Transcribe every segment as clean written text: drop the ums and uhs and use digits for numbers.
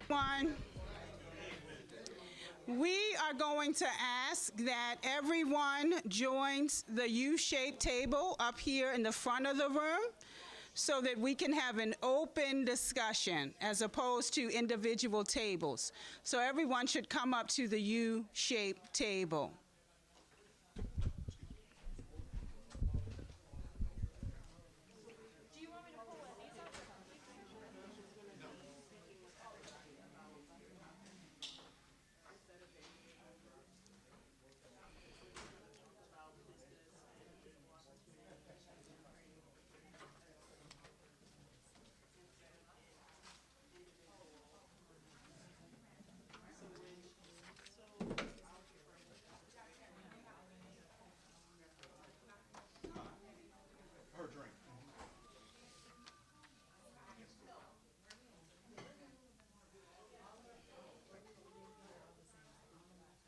One, we are going to ask that everyone joins the U-shaped table up here in the front of the room so that we can have an open discussion as opposed to individual tables. So everyone should come up to the U-shaped table. Her drink.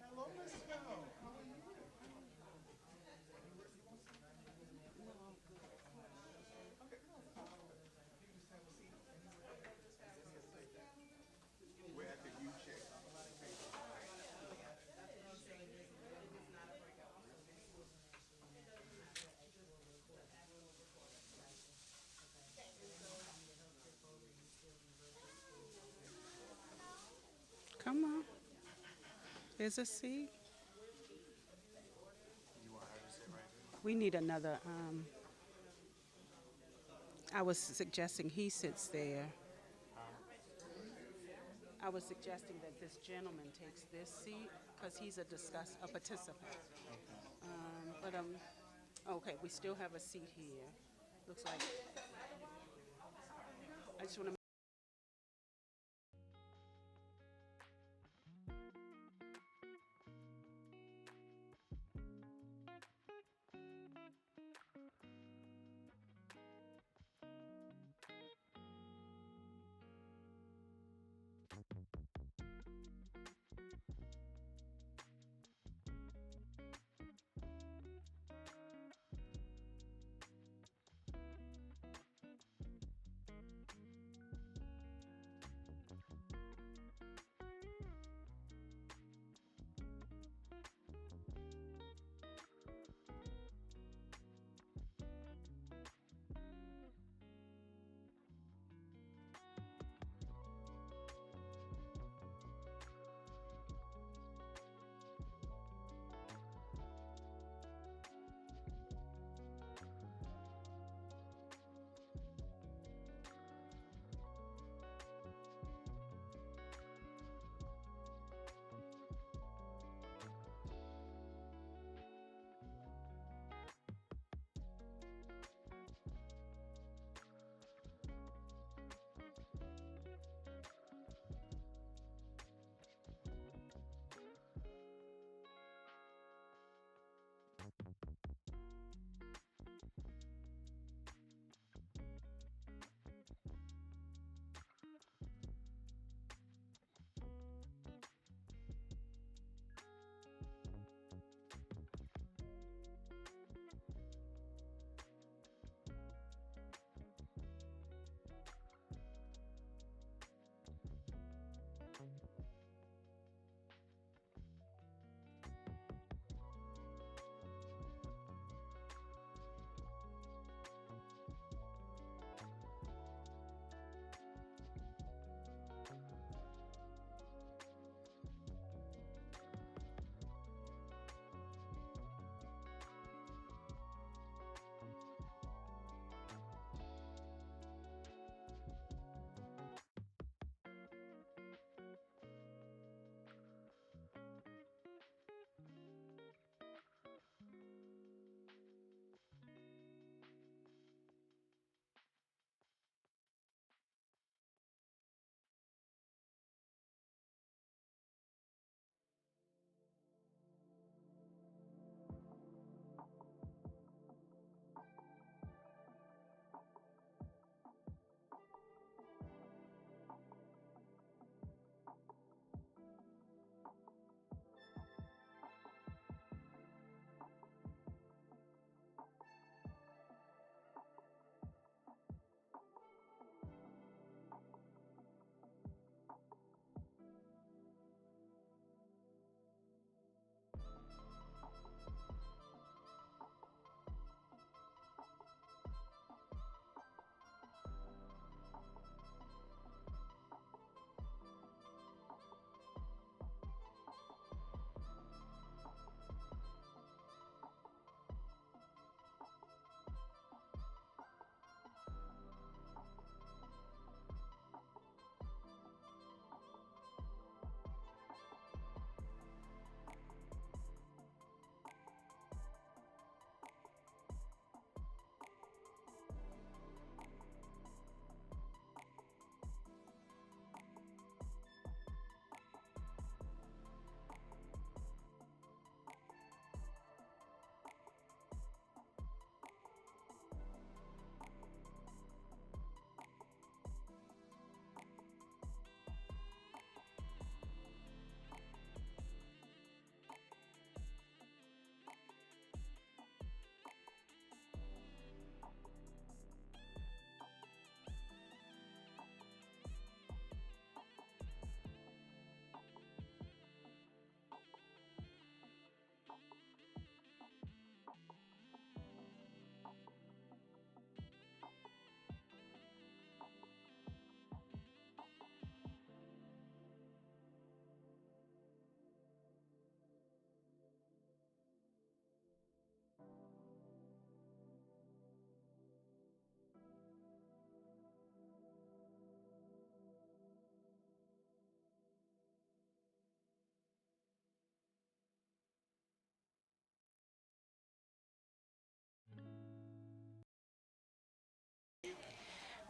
Hello, Miss Snow. How are you? Okay. You just have a seat. We're at the U shape. Come on. There's a seat. You want her to sit right there? We need another. I was suggesting he sits there. I was suggesting that this gentleman takes this seat because he's a participant. Okay, we still have a seat here. Looks like. I just want to.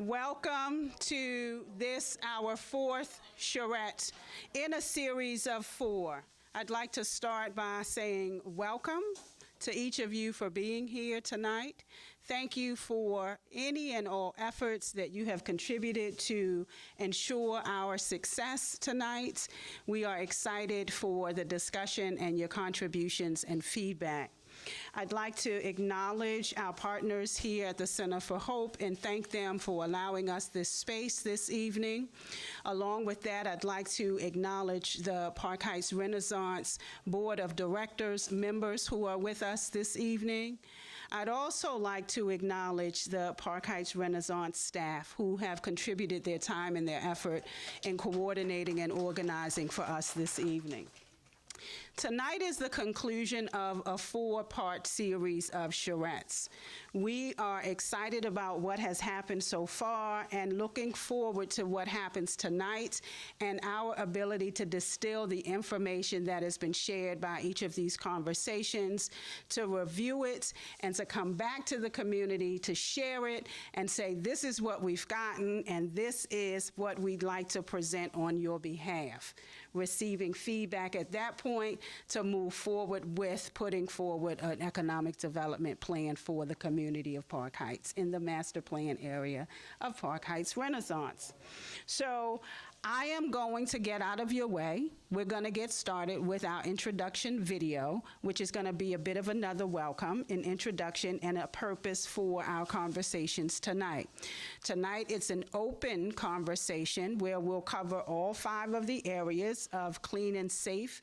Welcome to this, our fourth charrette in a series of four. I'd like to start by saying welcome to each of you for being here tonight. Thank you for any and all efforts that you have contributed to ensure our success tonight. We are excited for the discussion and your contributions and feedback. I'd like to acknowledge our partners here at the Center for Hope and thank them for allowing us this space this evening. Along with that, I'd like to acknowledge the Park Heights Renaissance Board of Directors members who are with us this evening. I'd also like to acknowledge the Park Heights Renaissance staff who have contributed their time and their effort in coordinating and organizing for us this evening. Tonight is the conclusion of a four-part series of charrettes. We are excited about what has happened so far and looking forward to what happens tonight and our ability to distill the information that has been shared by each of these conversations, to review it, and to come back to the community to share it and say, this is what we've gotten and this is what we'd like to present on your behalf. Receiving feedback at that point to move forward with putting forward an economic development plan for the community of Park Heights in the master plan area of Park Heights Renaissance. So I am going to get out of your way. We're going to get started with our introduction video, which is going to be a bit of another welcome, an introduction and a purpose for our conversations tonight. Tonight, it's an open conversation where we'll cover all 5 of the areas of clean and safe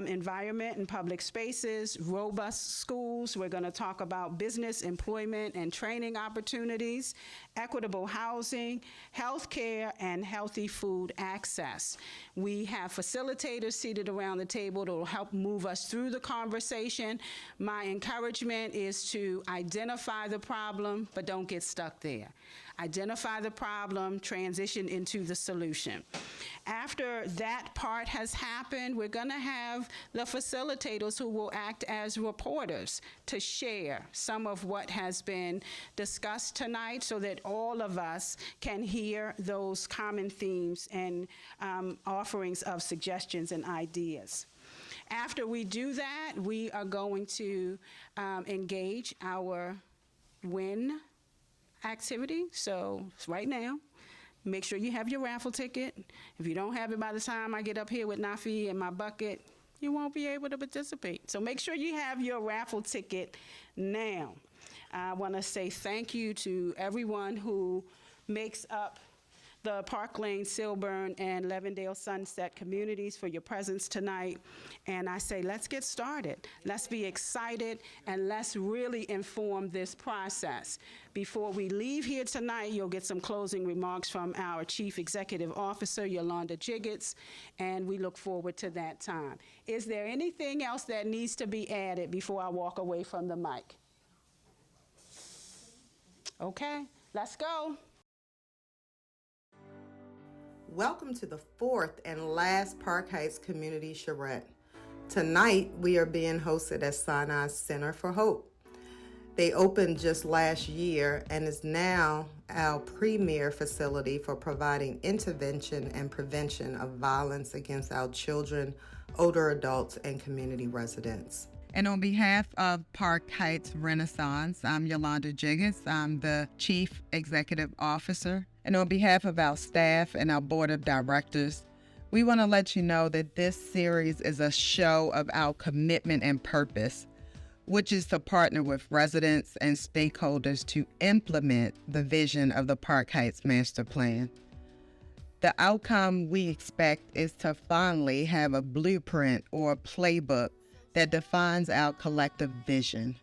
environment and public spaces, robust schools. We're going to talk about business, employment, and training opportunities, equitable housing, health care, and healthy food access. We have facilitators seated around the table that will help move us through the conversation. My encouragement is to identify the problem, but don't get stuck there. Identify the problem, transition into the solution. After that part has happened, we're going to have the facilitators who will act as reporters to share some of what has been discussed tonight so that all of us can hear those common themes and offerings of suggestions and ideas. After we do that, we are going to engage our WIN activity. So right now, make sure you have your raffle ticket. If you don't have it by the time I get up here with Nafi and my bucket, you won't be able to participate. So make sure you have your raffle ticket now. I want to say thank you to everyone who makes up the Park Lane, Silburn, and Levendale Sunset communities for your presence tonight. And I say, let's get started. Let's be excited, and let's really inform this process. Before we leave here tonight, you'll get some closing remarks from our Chief Executive Officer, Yolanda Jiggets, and we look forward to that time. Is there anything else that needs to be added before I walk away from the mic? Okay, let's go. Welcome to the 4th and last Park Heights Community Charrette. Tonight, we are being hosted at Sinai Center for Hope. They opened just last year and is now our premier facility for providing intervention and prevention of violence against our children, older adults, and community residents. And on behalf of Park Heights Renaissance, I'm Yolanda Jiggets. I'm the Chief Executive Officer. And on behalf of our staff and our board of directors, we want to let you know that this series is a show of our commitment and purpose, which is to partner with residents and stakeholders to implement the vision of the Park Heights Master Plan. The outcome we expect is to finally have a blueprint or a playbook that defines our collective vision.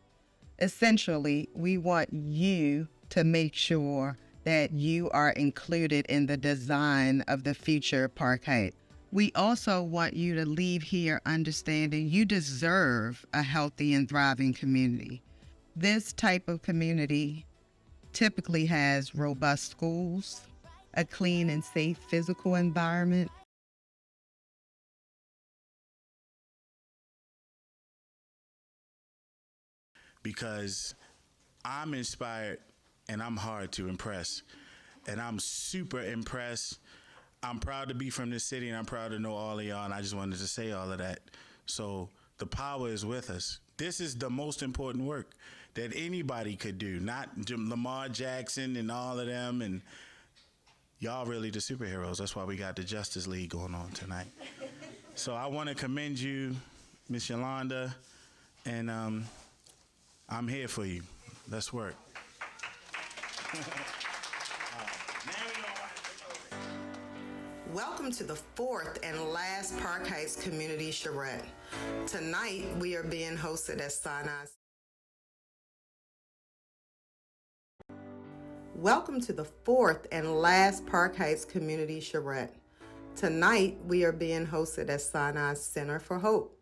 Essentially, we want you to make sure that you are included in the design of the future Park Heights. We also want you to leave here understanding you deserve a healthy and thriving community. This type of community typically has robust schools, a clean and safe physical environment, because I'm inspired and I'm hard to impress. and I'm super impressed. I'm proud to be from this city, and I'm proud to know all of y'all, and I just wanted to say all of that. So the power is with us. This is the most important work that anybody could do, not Lamar Jackson and all of them, and y'all really the superheroes. That's why we got the Justice League going on tonight. So I want to commend you, Miss Yolanda, and I'm here for you. Let's work. Welcome to the fourth and last Park Heights Community Charrette. Tonight, we are being hosted at Sinai. Welcome to the fourth and last Park Heights Community Charrette. Tonight, we are being hosted at Sinai Center for Hope.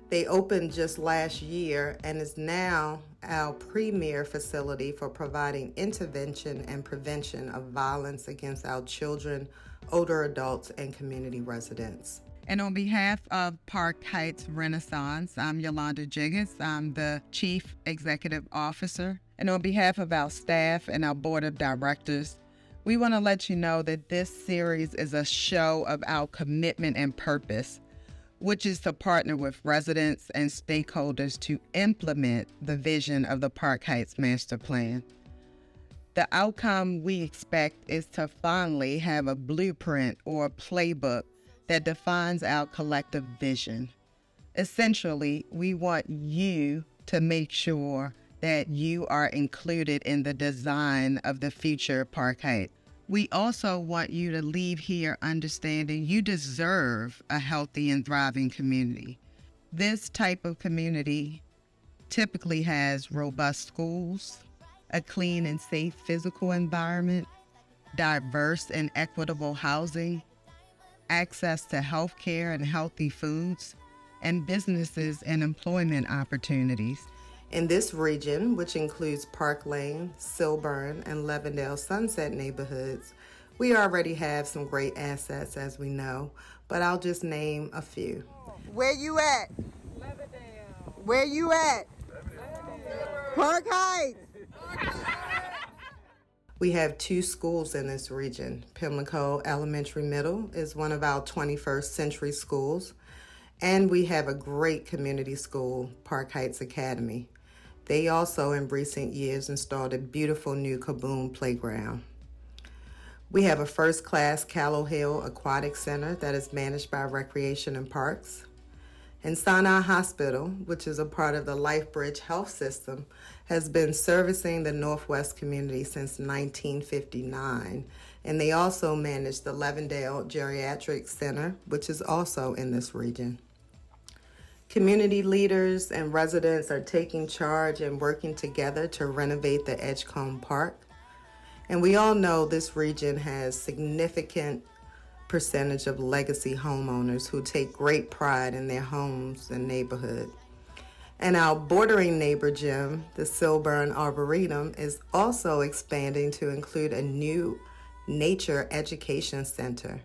They opened just last year and is now our premier facility for providing intervention and prevention of violence against our children, older adults, and community residents. And on behalf of Park Heights Renaissance, I'm Yolanda Jiggins. I'm the Chief Executive Officer. And on behalf of our staff and our board of directors, we want to let you know that this series is a show of our commitment and purpose, which is to partner with residents and stakeholders to implement the vision of the Park Heights Master Plan. The outcome we expect is to finally have a blueprint or a playbook that defines our collective vision. Essentially, we want you to make sure that you are included in the design of the future Park Heights. We also want you to leave here understanding you deserve a healthy and thriving community. This type of community typically has robust schools, a clean and safe physical environment, diverse and equitable housing, access to health care and healthy foods, and businesses and employment opportunities. In this region, which includes Park Lane, Silburn, and Levendale Sunset neighborhoods, we already have some great assets, as we know, but I'll just name a few. Where you at? Levendale. Where you at? Park Heights. We have 2 schools in this region. Pimlico Elementary Middle is one of our 21st century schools, and we have a great community school, Park Heights Academy. They also, in recent years, installed a beautiful new Kaboom playground. We have a first-class Callow Hill Aquatic Center that is managed by Recreation and Parks. And Sinai Hospital, which is a part of the LifeBridge Health System, has been servicing the Northwest community since 1959. And they also manage the Levendale Geriatric Center, which is also in this region. Community leaders and residents are taking charge and working together to renovate the Edgecombe Park. And we all know this region has significant percentage of legacy homeowners who take great pride in their homes and neighborhood. And our bordering neighbor gym, the Silburn Arboretum, is also expanding to include a new nature education center.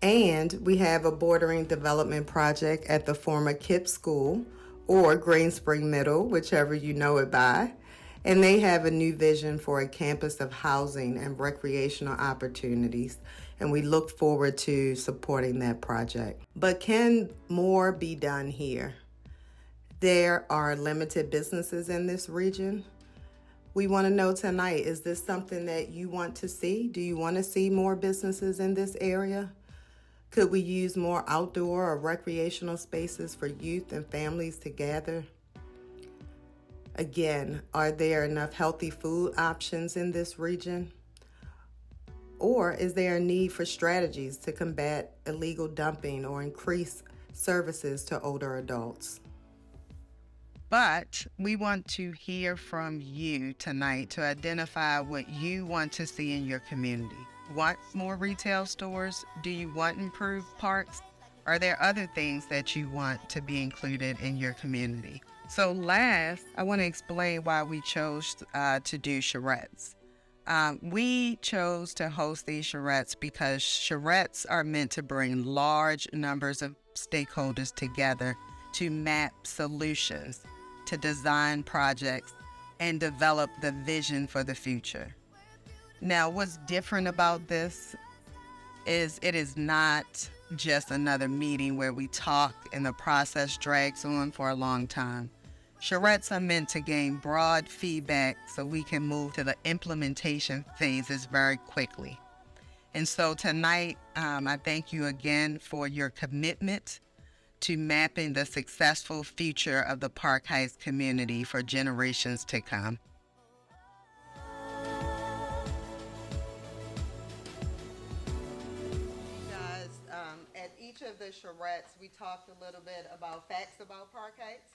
And we have a bordering development project at the former KIPP School, or Green Spring Middle, whichever you know it by. And they have a new vision for a campus of housing and recreational opportunities. And we look forward to supporting that project. But can more be done here? There are limited businesses in this region. We want to know tonight, is this something that you want to see? Do you want to see more businesses in this area? Could we use more outdoor or recreational spaces for youth and families to gather? Again, are there enough healthy food options in this region? Or is there a need for strategies to combat illegal dumping or increase services to older adults? But we want to hear from you tonight to identify what you want to see in your community. Want more retail stores? Do you want improved parks? Are there other things that you want to be included in your community? So last, I want to explain why we chose to do charrettes. We chose to host these charrettes because charrettes are meant to bring large numbers of stakeholders together to map solutions, to design projects, and develop the vision for the future. Now, what's different about this is it is not just another meeting where we talk and the process drags on for a long time. Charrettes are meant to gain broad feedback so we can move to the implementation phases very quickly. And so tonight, I thank you again for your commitment to mapping the successful future of the Park Heights community for generations to come. Guys, at each of the charrettes, we talked a little bit about facts about Park Heights.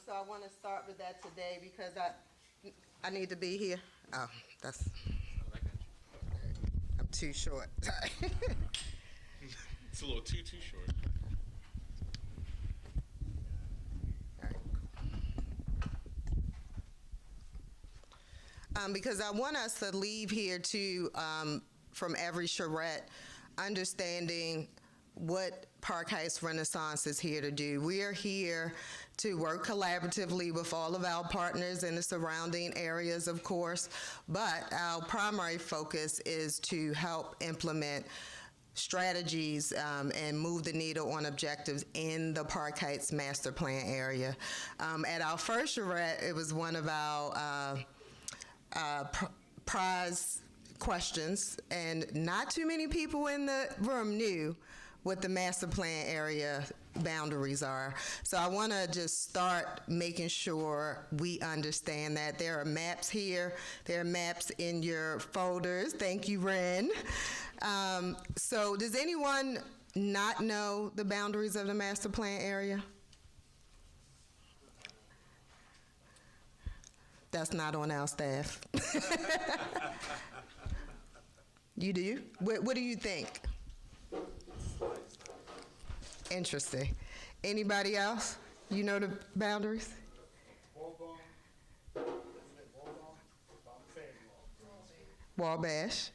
So I want to start with that today because I need to be here. Oh, that's, I'm too short. Sorry. It's a little too short. Because I want us to leave here too, from every charrette, understanding what Park Heights Renaissance is here to do. We are here to work collaboratively with all of our partners in the surrounding areas, of course, but our primary focus is to help implement strategies and move the needle on objectives in the Park Heights Master Plan area. At our first charrette, it was one of our prize questions, and not too many people in the room knew what the master plan area boundaries are. So I want to just start making sure we understand that there are maps here. There are maps in your folders. Thank you, Ren. So does anyone not know the boundaries of the master plan area? That's not on our staff. You do? What do you think? Interesting. Anybody else? You know the boundaries? Wabash.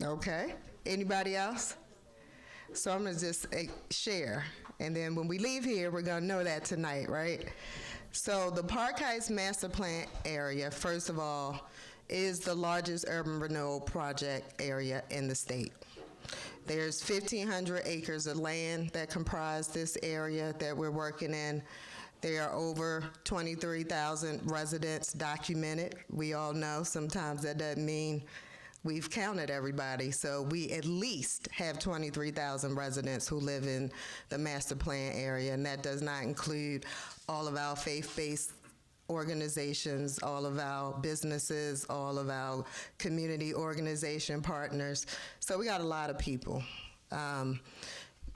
Okay. Anybody else? So I'm going to just share. And then when we leave here, we're going to know that tonight, right? So the Park Heights Master Plan area, first of all, is the largest urban renewal project area in the state. There's 1,500 acres of land that comprise this area that we're working in. There are over 23,000 residents documented. We all know sometimes that doesn't mean we've counted everybody, so we at least have 23,000 residents who live in the master plan area, and that does not include all of our faith-based organizations, all of our businesses, all of our community organization partners. So we got a lot of people.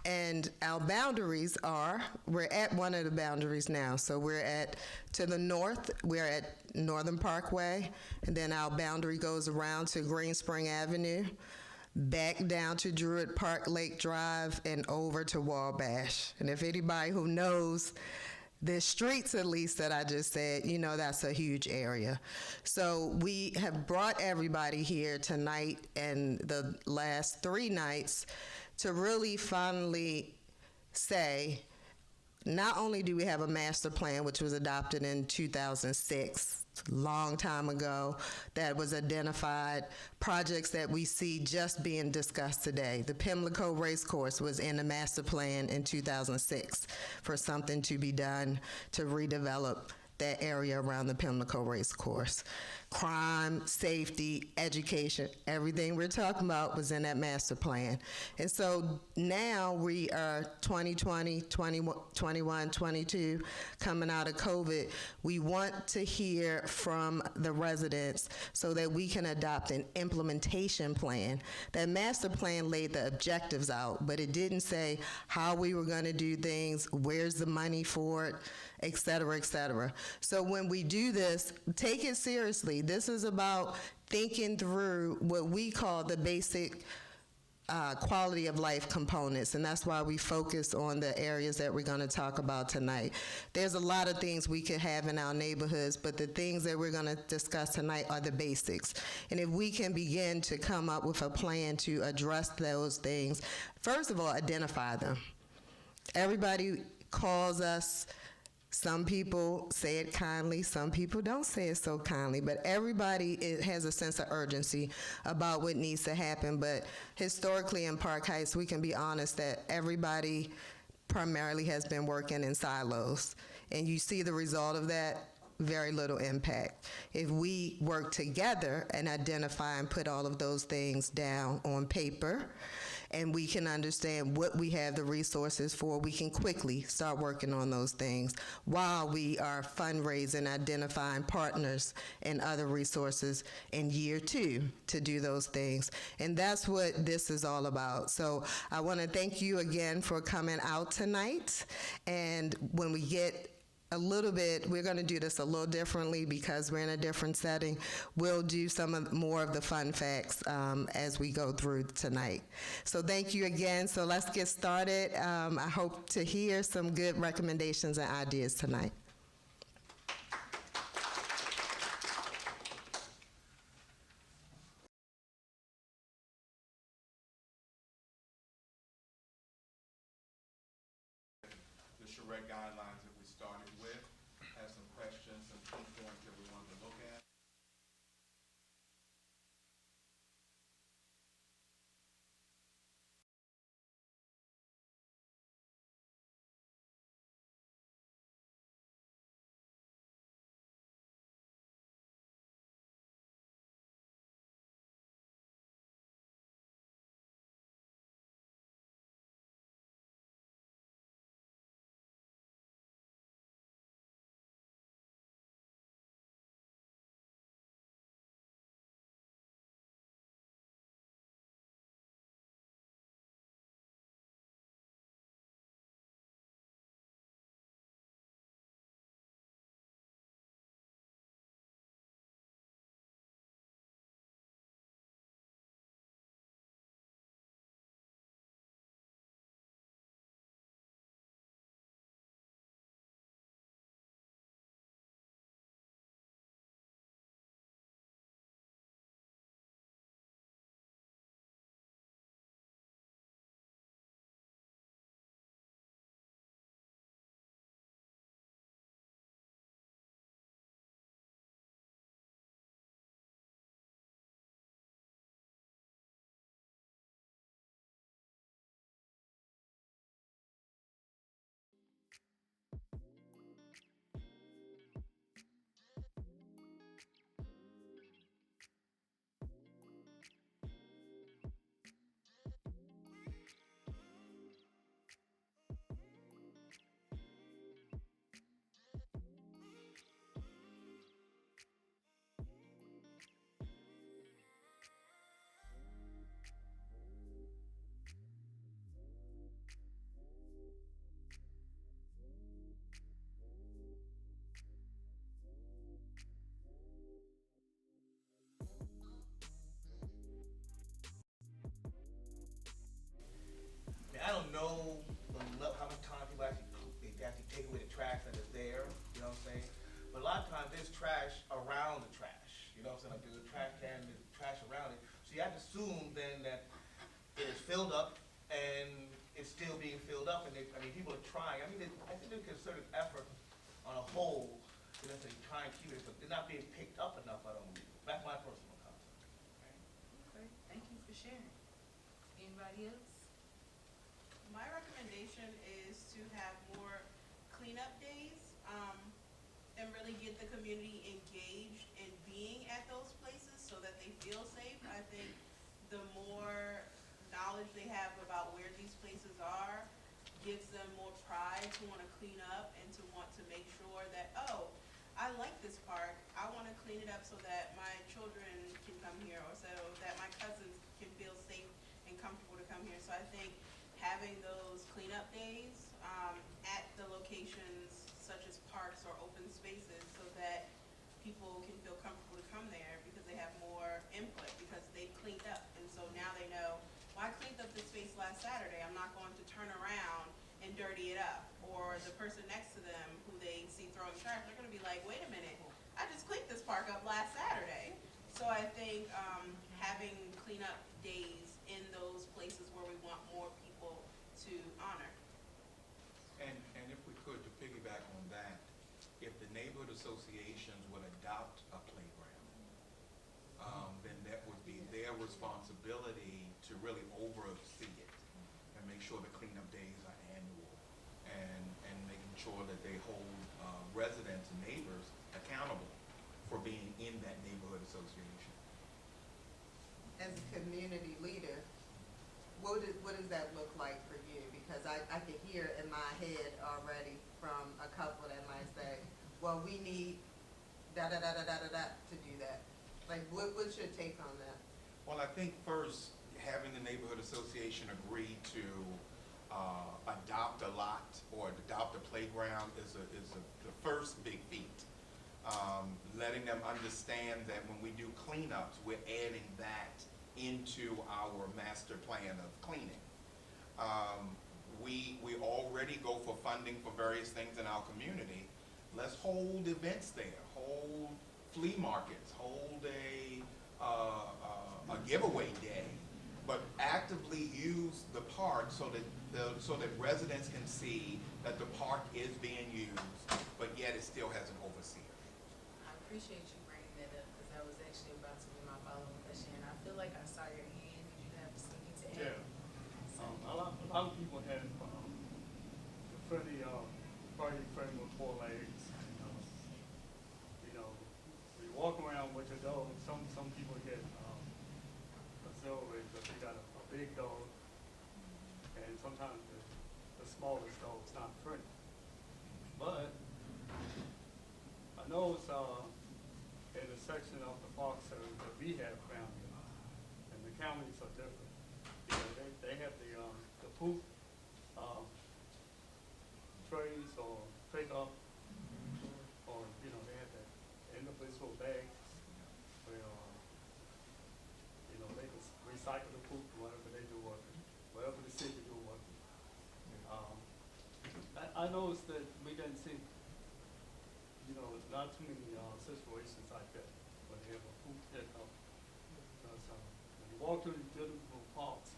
And our boundaries are, we're at one of the boundaries now. So we're at, to the north, we're at Northern Parkway, and then our boundary goes around to Green Spring Avenue, back down to Druid Park Lake Drive, and over to Wabash. And if anybody who knows the streets, at least, that I just said, you know that's a huge area. So we have brought everybody here tonight and the last 3 nights to really finally say, not only do we have a master plan, which was adopted in 2006, a long time ago, that was identified, projects that we see just being discussed today. The Pimlico Race Course was in the master plan in 2006 for something to be done to redevelop that area around the Pimlico Race Course. Crime, safety, education, everything we're talking about was in that master plan. And so now we are 2020, 21, 22, coming out of COVID. We want to hear from the residents so that we can adopt an implementation plan. That master plan laid the objectives out, but it didn't say how we were going to do things, where's the money for it, et cetera, et cetera. So when we do this, take it seriously. This is about thinking through what we call the basic quality of life components, and that's why we focus on the areas that we're going to talk about tonight. There's a lot of things we could have in our neighborhoods, but the things that we're going to discuss tonight are the basics. And if we can begin to come up with a plan to address those things, first of all, identify them. Everybody calls us. Some people say it kindly, some people don't say it so kindly, but everybody has a sense of urgency about what needs to happen. But historically in Park Heights, we can be honest that everybody primarily has been working in silos. And you see the result of that, very little impact. If we work together and identify and put all of those things down on paper, and we can understand what we have the resources for, we can quickly start working on those things while we are fundraising, identifying partners and other resources in year 2 to do those things. And that's what this is all about. So I want to thank you again for coming out tonight. And when we get a little bit, we're going to do this a little differently because we're in a different setting. We'll do more of the fun facts as we go through tonight. So thank you again. So let's get started. I hope to hear some good recommendations and ideas tonight. The Charrette guidelines that we started with, have some questions, some key points that we wanted to look at. I don't know how much time people actually take away the trash that is there, you know what I'm saying? But a lot of times there's trash around the trash, you know what I'm saying? Like there's a trash can, there's trash around it. So you have to assume then that it is filled up and it's still being filled up. And people are trying. I think there's a concerted effort on a whole, you know, to try and keep it, but they're not being picked up enough, I don't believe. That's my personal concept. Okay, thank you for sharing. Anybody else? My recommendation is to have more cleanup days, and really get the community engaged in being at those places so that they feel safe. I think the more knowledge they have about where these places are gives them more pride to want to clean up and to want to make sure that, oh, I like this park, I want to clean it up so that my children can come here, or so that my cousins can feel safe and comfortable to come here. So I think having those cleanup days at the locations such as parks or open spaces so that people can feel comfortable to come there because they have more input because they cleaned up. And so now they know, well, I cleaned dirty it up. Or the person next to them who they see throwing trash, they're gonna be like, wait a minute, I just cleaned this park up last Saturday. So I think having cleanup days in those places where we want more people to honor. And if we could, to piggyback on that, if the neighborhood associations would adopt a playground, then that would be their responsibility to really oversee it and make sure the cleanup days are annual, and making sure that they hold residents and neighbors accountable for being in that neighborhood association. As a community leader, what does that look like for you? Because I can hear in my head already from a couple that might say, well, we need da-da-da-da-da-da to do that. Like, what's your take on that? Well, I think first, having the neighborhood association agree to adopt a lot or adopt a playground is the first big feat. Letting them understand that when we do cleanups, we're adding that into our master plan of cleaning. We already go for funding for various things in our community. Let's hold events there, hold flea markets, hold a giveaway day, but actively use the park so that residents can see that the park is being used, but yet it still has an overseer. I appreciate you bringing that up, because that was actually about to be my following question. And I feel like I saw your hand. Did you have something to add? Yeah. A lot of people have the pretty frame with 4 legs. You walk around with your dog. Some people get auxiliary because they got a big dog, and sometimes the smallest dog's not friendly. But I know it's in a section of the Park Service that we have found, and the counties are different. They have the poop trays or pickup, or they have that individual bags where they can recycle the poop, whatever they do working, whatever the city do working. I noticed that we didn't see, not too many situations like that when they have a poop pickup. Because when you walk through these beautiful parks,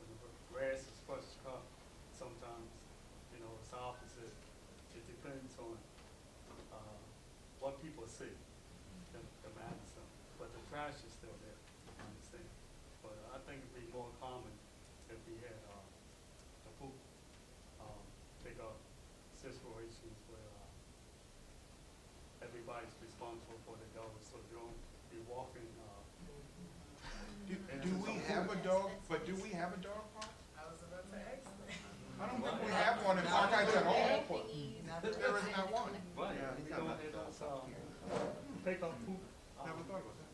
when the grass is fresh cut, sometimes it's opposite. It depends on what people see, the madness of it. But the trash is still there, I understand. But I think it'd be more common if we had the poop pickup situations where everybody's responsible for their dogs, so you don't be walking. Do we have a dog? But do we have a dog park? I was about to ask that. I don't think we have one in Park Heights at all. There is not one. Right, we don't have those pickup poop. Never thought about that.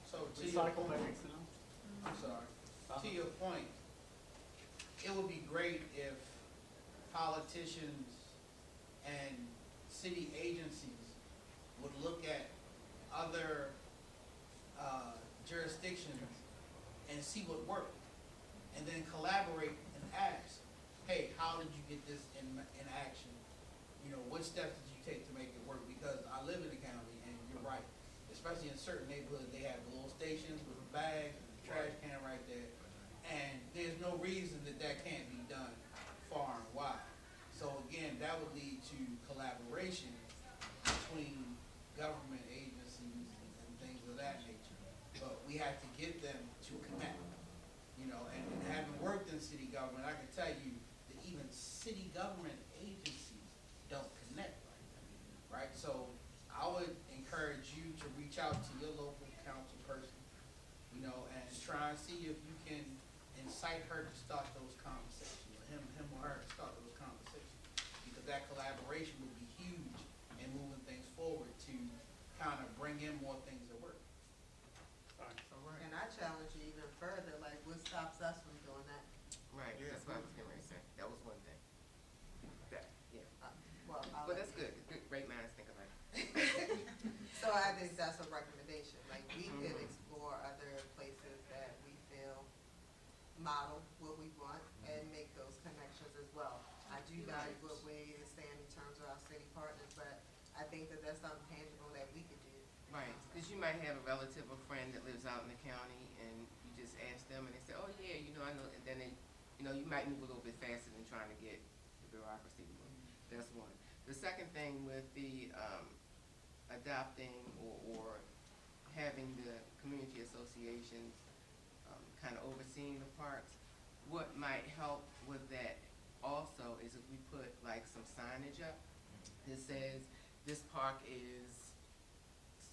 So to your Recycle point, bags, I'm sorry, to your point, it would be great if politicians and city agencies would look at other jurisdictions and see what worked, and then collaborate and ask, hey, how did you get this in action? What steps did you take to make it work? Because I live in the county, and you're right, especially in certain neighborhoods, they have little stations with a bag, trash can right there, and there's no reason that can't be done far and wide. So again, that would lead to collaboration between government agencies and things of that nature. But we have to get them to connect, and having worked in city government, I can tell you that even city government agencies don't connect right? So I would encourage you to reach out to your local council person, and try and see if you can incite her to start those conversations, or him or her to start those conversations, because that collaboration would be huge in moving things forward to kind of bring in more things that work. And I challenge you even further, like, what stops us from doing that? Right, Yeah. that's what I was getting ready to say. That was one thing. Yeah. Well, But that's good. Great minds think alike. So I think that's a recommendation. Like, we could explore other places that we feel model what we want and make those connections as well. I you guys what way to stand in terms of our city partners, but I think that that's something tangible that we could do. Right, because you might have a relative or friend that lives out in the county, and you just ask them, and they say, oh, yeah, you know, I know, and then they, you know, you might move a little bit faster than trying to get the bureaucracy to move. That's one. The second thing with the adopting or having the community associations kind of overseeing the parks, what might help with that also is if we put like some signage up that says this park is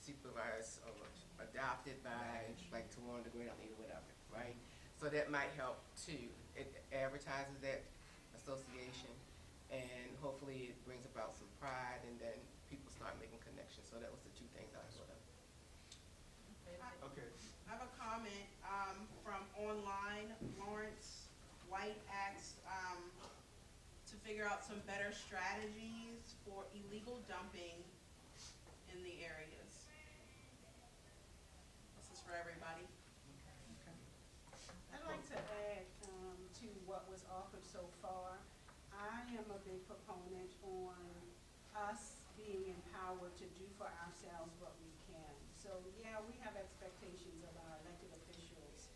supervised or adopted by like Tawanda Great or whatever, right? So that might help too. It advertises that association, and hopefully it brings about some pride, and then people start making connections. So that was the two things I thought of. Okay. I have a comment from online. Lawrence White asked to figure out some better strategies for illegal dumping in the areas. This is for everybody. I'd like to add to what was offered so far. I am a big proponent on us being empowered to do for ourselves what we can. So yeah, we have expectations of our elected officials,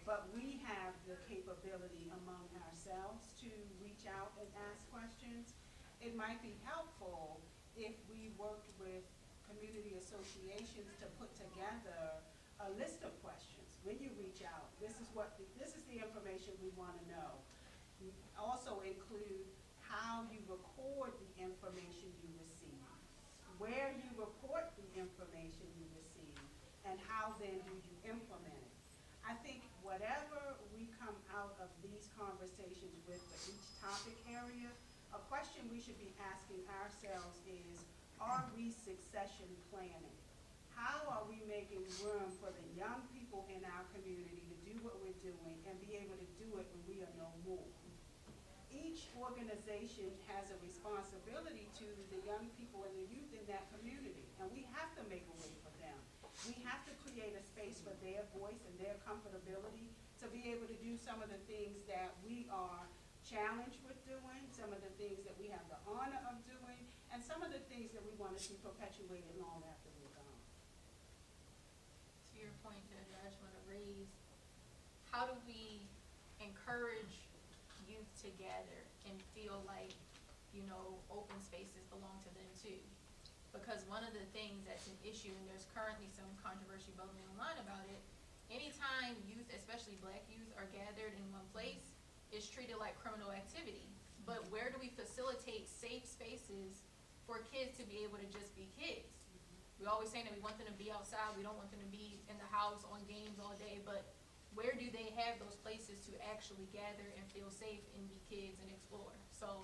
but we have the capability among ourselves to reach out and ask questions. It might be helpful if we worked with community associations to put together a list of questions. When you reach out, this is the information we want to know. Also include how you record the information you receive, where you report the information you receive, and how then do you implement it. I think whatever we come out of these conversations with for each topic area, a question we should be asking ourselves is, are we succession planning? How are we making room for the young people in our community to do what we're doing and be able to do it when we are no more? Each organization has a responsibility to the young people and the youth in that community, and we have to make a way for them. We have to create a space for their voice and their comfortability to be able to do some of the things that we are challenged with doing, some of the things that we have the honor of doing, and some of the things that we want to see perpetuated long after we're gone. To your point, Judge, I just want to raise, how do we encourage youth to gather and feel like, you know, open spaces belong to them too? Because one of the things that's an issue, and there's currently some controversy building online about it, anytime youth, especially black youth, are gathered in one place, it's treated like criminal activity. But where do we facilitate safe spaces for kids to be able to just be kids? We always say that we want them to be outside, we don't want them to be in the house on games all day, but where do they have those places to actually gather and feel safe and be kids and explore? So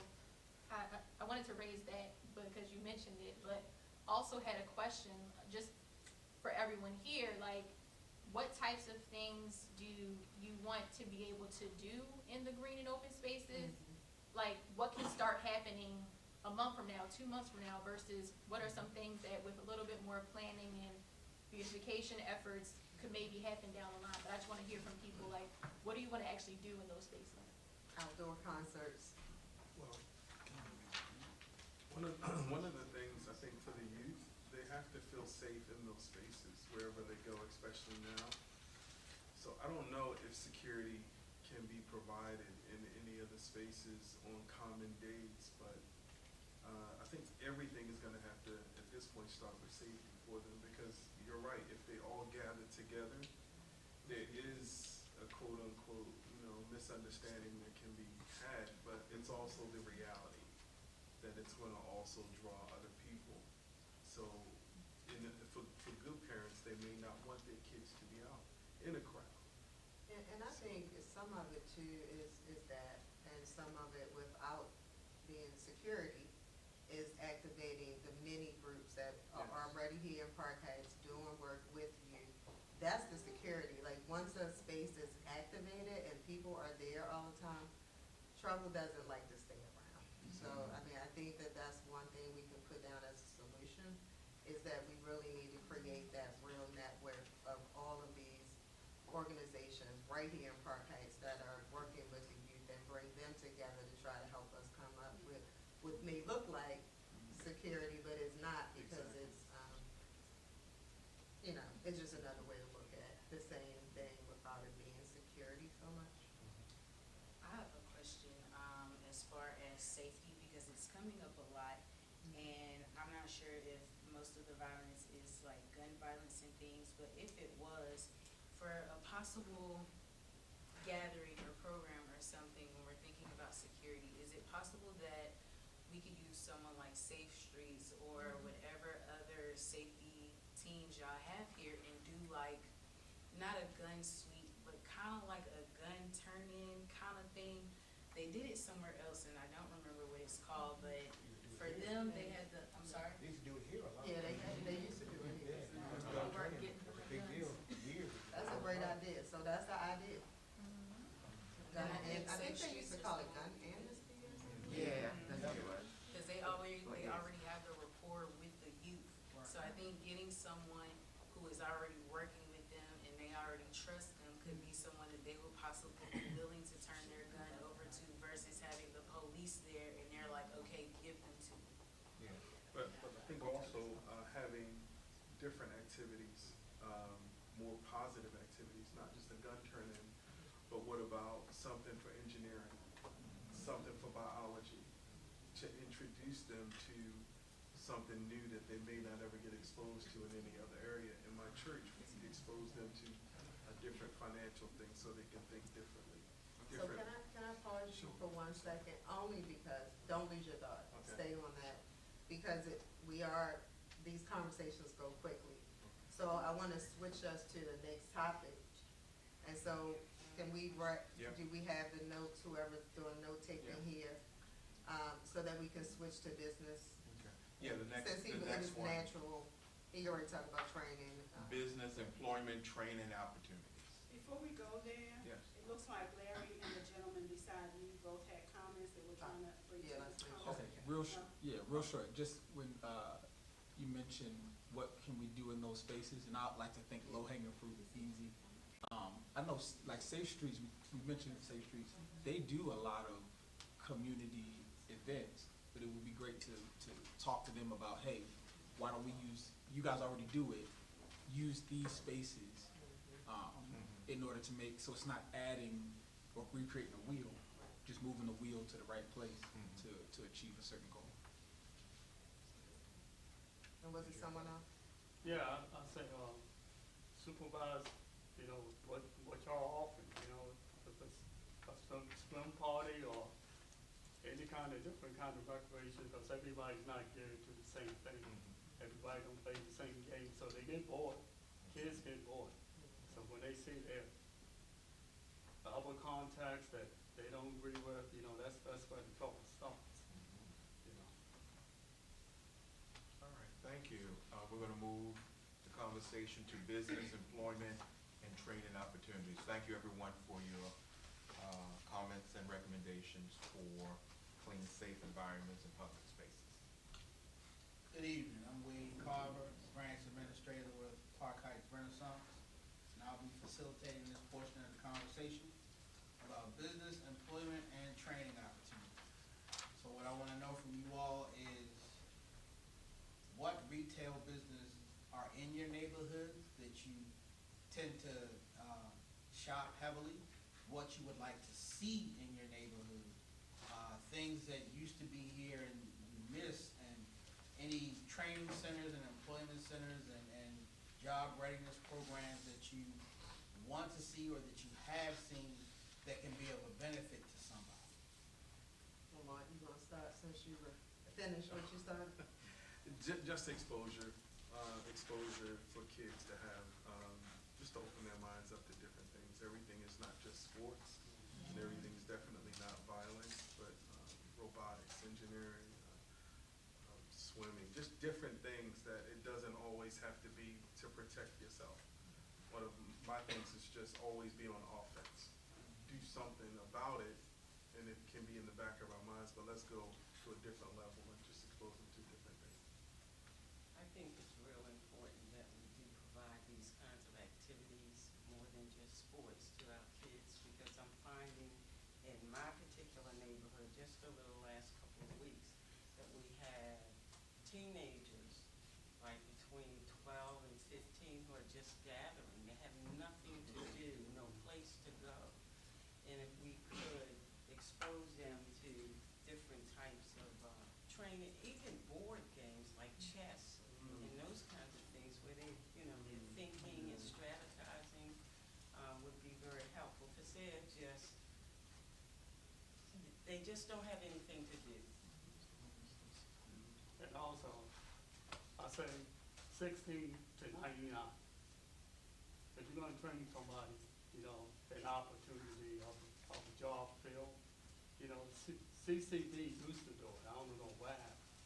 I wanted to raise that because you mentioned it, but also had a question just for everyone here, like, what types of things do you want to be able to do in the green and open spaces? Like, what can start happening a month from now, 2 months from now, versus what are some things that with a little bit more planning and beautification efforts could maybe happen down the line? But I just want to hear from people, like, what do you want to actually do in those spaces? Outdoor concerts. Well, one of the things I think for the youth, they have to feel safe in those spaces wherever they go, especially now. So I don't know if security can be provided in any of the spaces on common days, but I think everything is going to have to, at this point, start with safety for them, because you're right, if they all gather together, there is a quote-unquote, misunderstanding that can be had, but it's also the reality that it's going to also draw other people. So for good parents, they may not want their kids to be out in a crowd. And I think some of it too is that, and some of it without being security, is activating the mini groups that are already here in Park Heights doing work with you. That's the security. Like, once a space is activated and people are there all the time, trouble doesn't like to stay around. So, I mean, I think that that's one thing we can put down as a solution, is that we really need to create that real network of all of these organizations right here in Park Heights that are working with the youth and bring them together to try to help us come may look like security, but it's not, because it's, you know, it's just another way to look at the same thing without it being security so much. I have a question, as far as safety, because it's coming up a lot, and I'm not sure if most of the violence is like gun violence and things, but if it was, for a possible gathering or program or something, when we're thinking about security, is it possible that we could use someone like Safe Streets or whatever other safety teams y'all have here and do like, not a gun sweep, but kind of like a gun turn-in kind of thing? They did it somewhere else, and I don't remember what it's called, but for them, they had the, I'm sorry? They used to do it here a lot. Yeah, they used to do it here. They weren't getting the Big deal, guns. years ago. That's a great idea, so that's the idea. Gun, And I think I think they Safe used to Streets call is it the gun one. amnesty or something. Yeah, that's what it was. Because they already have the rapport with the youth. So I think getting someone who is already working with them and they already trust them could be someone that they would possibly be willing to turn their gun over to, versus having the police there and they're like, okay, give them to me. Yeah. But I think also having different activities, more positive activities, not just a gun turn-in, but what about something for engineering, something for biology, to introduce them to something new that they may not ever get exposed to in any other area. In my church, we expose them to a different financial thing so they can think differently. So can I pause you for 1 second, only because, don't lose your thought, Okay. stay on that, because these conversations go quickly. So I wanna switch us to the next topic, and so can we Yep. do we have the notes, whoever's doing note taking here, so that we can switch to business? Okay. Yeah, the next Since it was one, natural, he already talked about training. business employment training opportunities. Before we go there, Yes. it looks like Larry and the gentleman beside you both had comments that we're trying to bring to Yeah, this let's conversation. real short. Just when you mentioned what can we do in those spaces, and I'd like to think low hanging fruit is easy. I know like Safe Streets, we mentioned Safe Streets, they do a lot of community events, but it would be great to talk to them about, hey, why don't we you guys already do it, use these spaces in order to make, so it's not adding or recreating a wheel, just moving the wheel to the right place to achieve a certain goal. And was it someone else? Yeah, I say, supervise, what y'all offering, if it's a swim party or any kind of different kind of recreation, because everybody's not geared to the same thing. Everybody don't play the same game, so they get bored. Kids get bored. So when they see their other contacts that they don't agree with, that's where the trouble starts. All right, thank you. We're gonna move the conversation to business, employment, and training opportunities. Thank you, everyone, for your comments and recommendations for clean, safe environments and public spaces. Good evening, I'm Wade Carver, branch administrator with Park Heights Renaissance, and I'll be facilitating this portion of the conversation about business, employment, and training opportunities. So what I want to know from you all is what retail business are in your neighborhood that you tend to shop heavily, what you would like to see in your neighborhood, things that used to be here and you miss, and any training centers and employment centers and job readiness programs that you want to see or that you have seen that can be of a benefit to somebody. Well, Martin, you wanna start since you were finished what you started? Just exposure for kids to have, just to open their minds up to different things. Everything is not just sports, and everything is definitely not violence, but robotics, engineering, swimming, just different things that it doesn't always have to be to protect yourself. One of my things is just always be on offense. Do something about it, and it can be in the back of our minds, but let's go to a different level and just expose them to different things. I think it's real important that we do provide these kinds of activities more than just sports to our kids, because I'm finding in my particular neighborhood, just over the last couple of weeks, we had teenagers, like between 12 and 15, who are just gathering. They have nothing to do, no place to go. And if we could expose them to different types of training, even board games like chess and those kinds of things where they, you know, they're thinking and strategizing would be very helpful, because they just don't have anything to do. And also, I say 16 to 99. If you're gonna train somebody, you know, an opportunity of a job field, you know, CCD used to do it. I don't know what happened.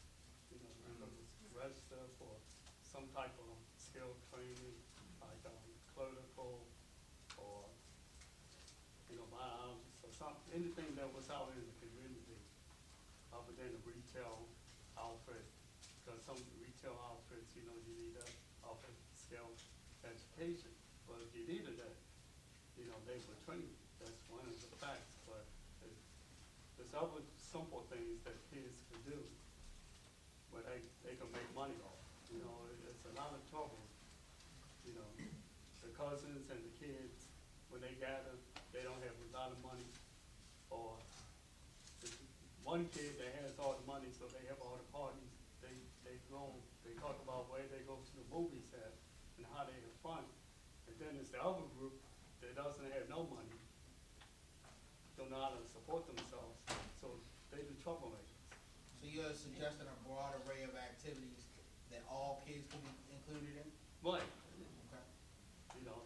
You know, you could register for some type of skill training, like clerical or, you know, biologist or something, anything that was out in the community other than a retail outfit. Because some retail outfits, you know, you need a upper skill education. But if you needed that, you know, they would train you. That's one of the facts. But there's other simple things that kids can do where they can make money off. You know, it's a lot of trouble. You know, the cousins and the kids, when they gather, they don't have a lot of money. Or one kid that has all the money, so they have all the parties. They talk about where they go to the movies at and how they have fun. And then there's the other group that doesn't have no money, don't know how to support themselves, so they the troublemakers. So you're suggesting a broad array of activities that all kids can be included in? Right. Okay. You know,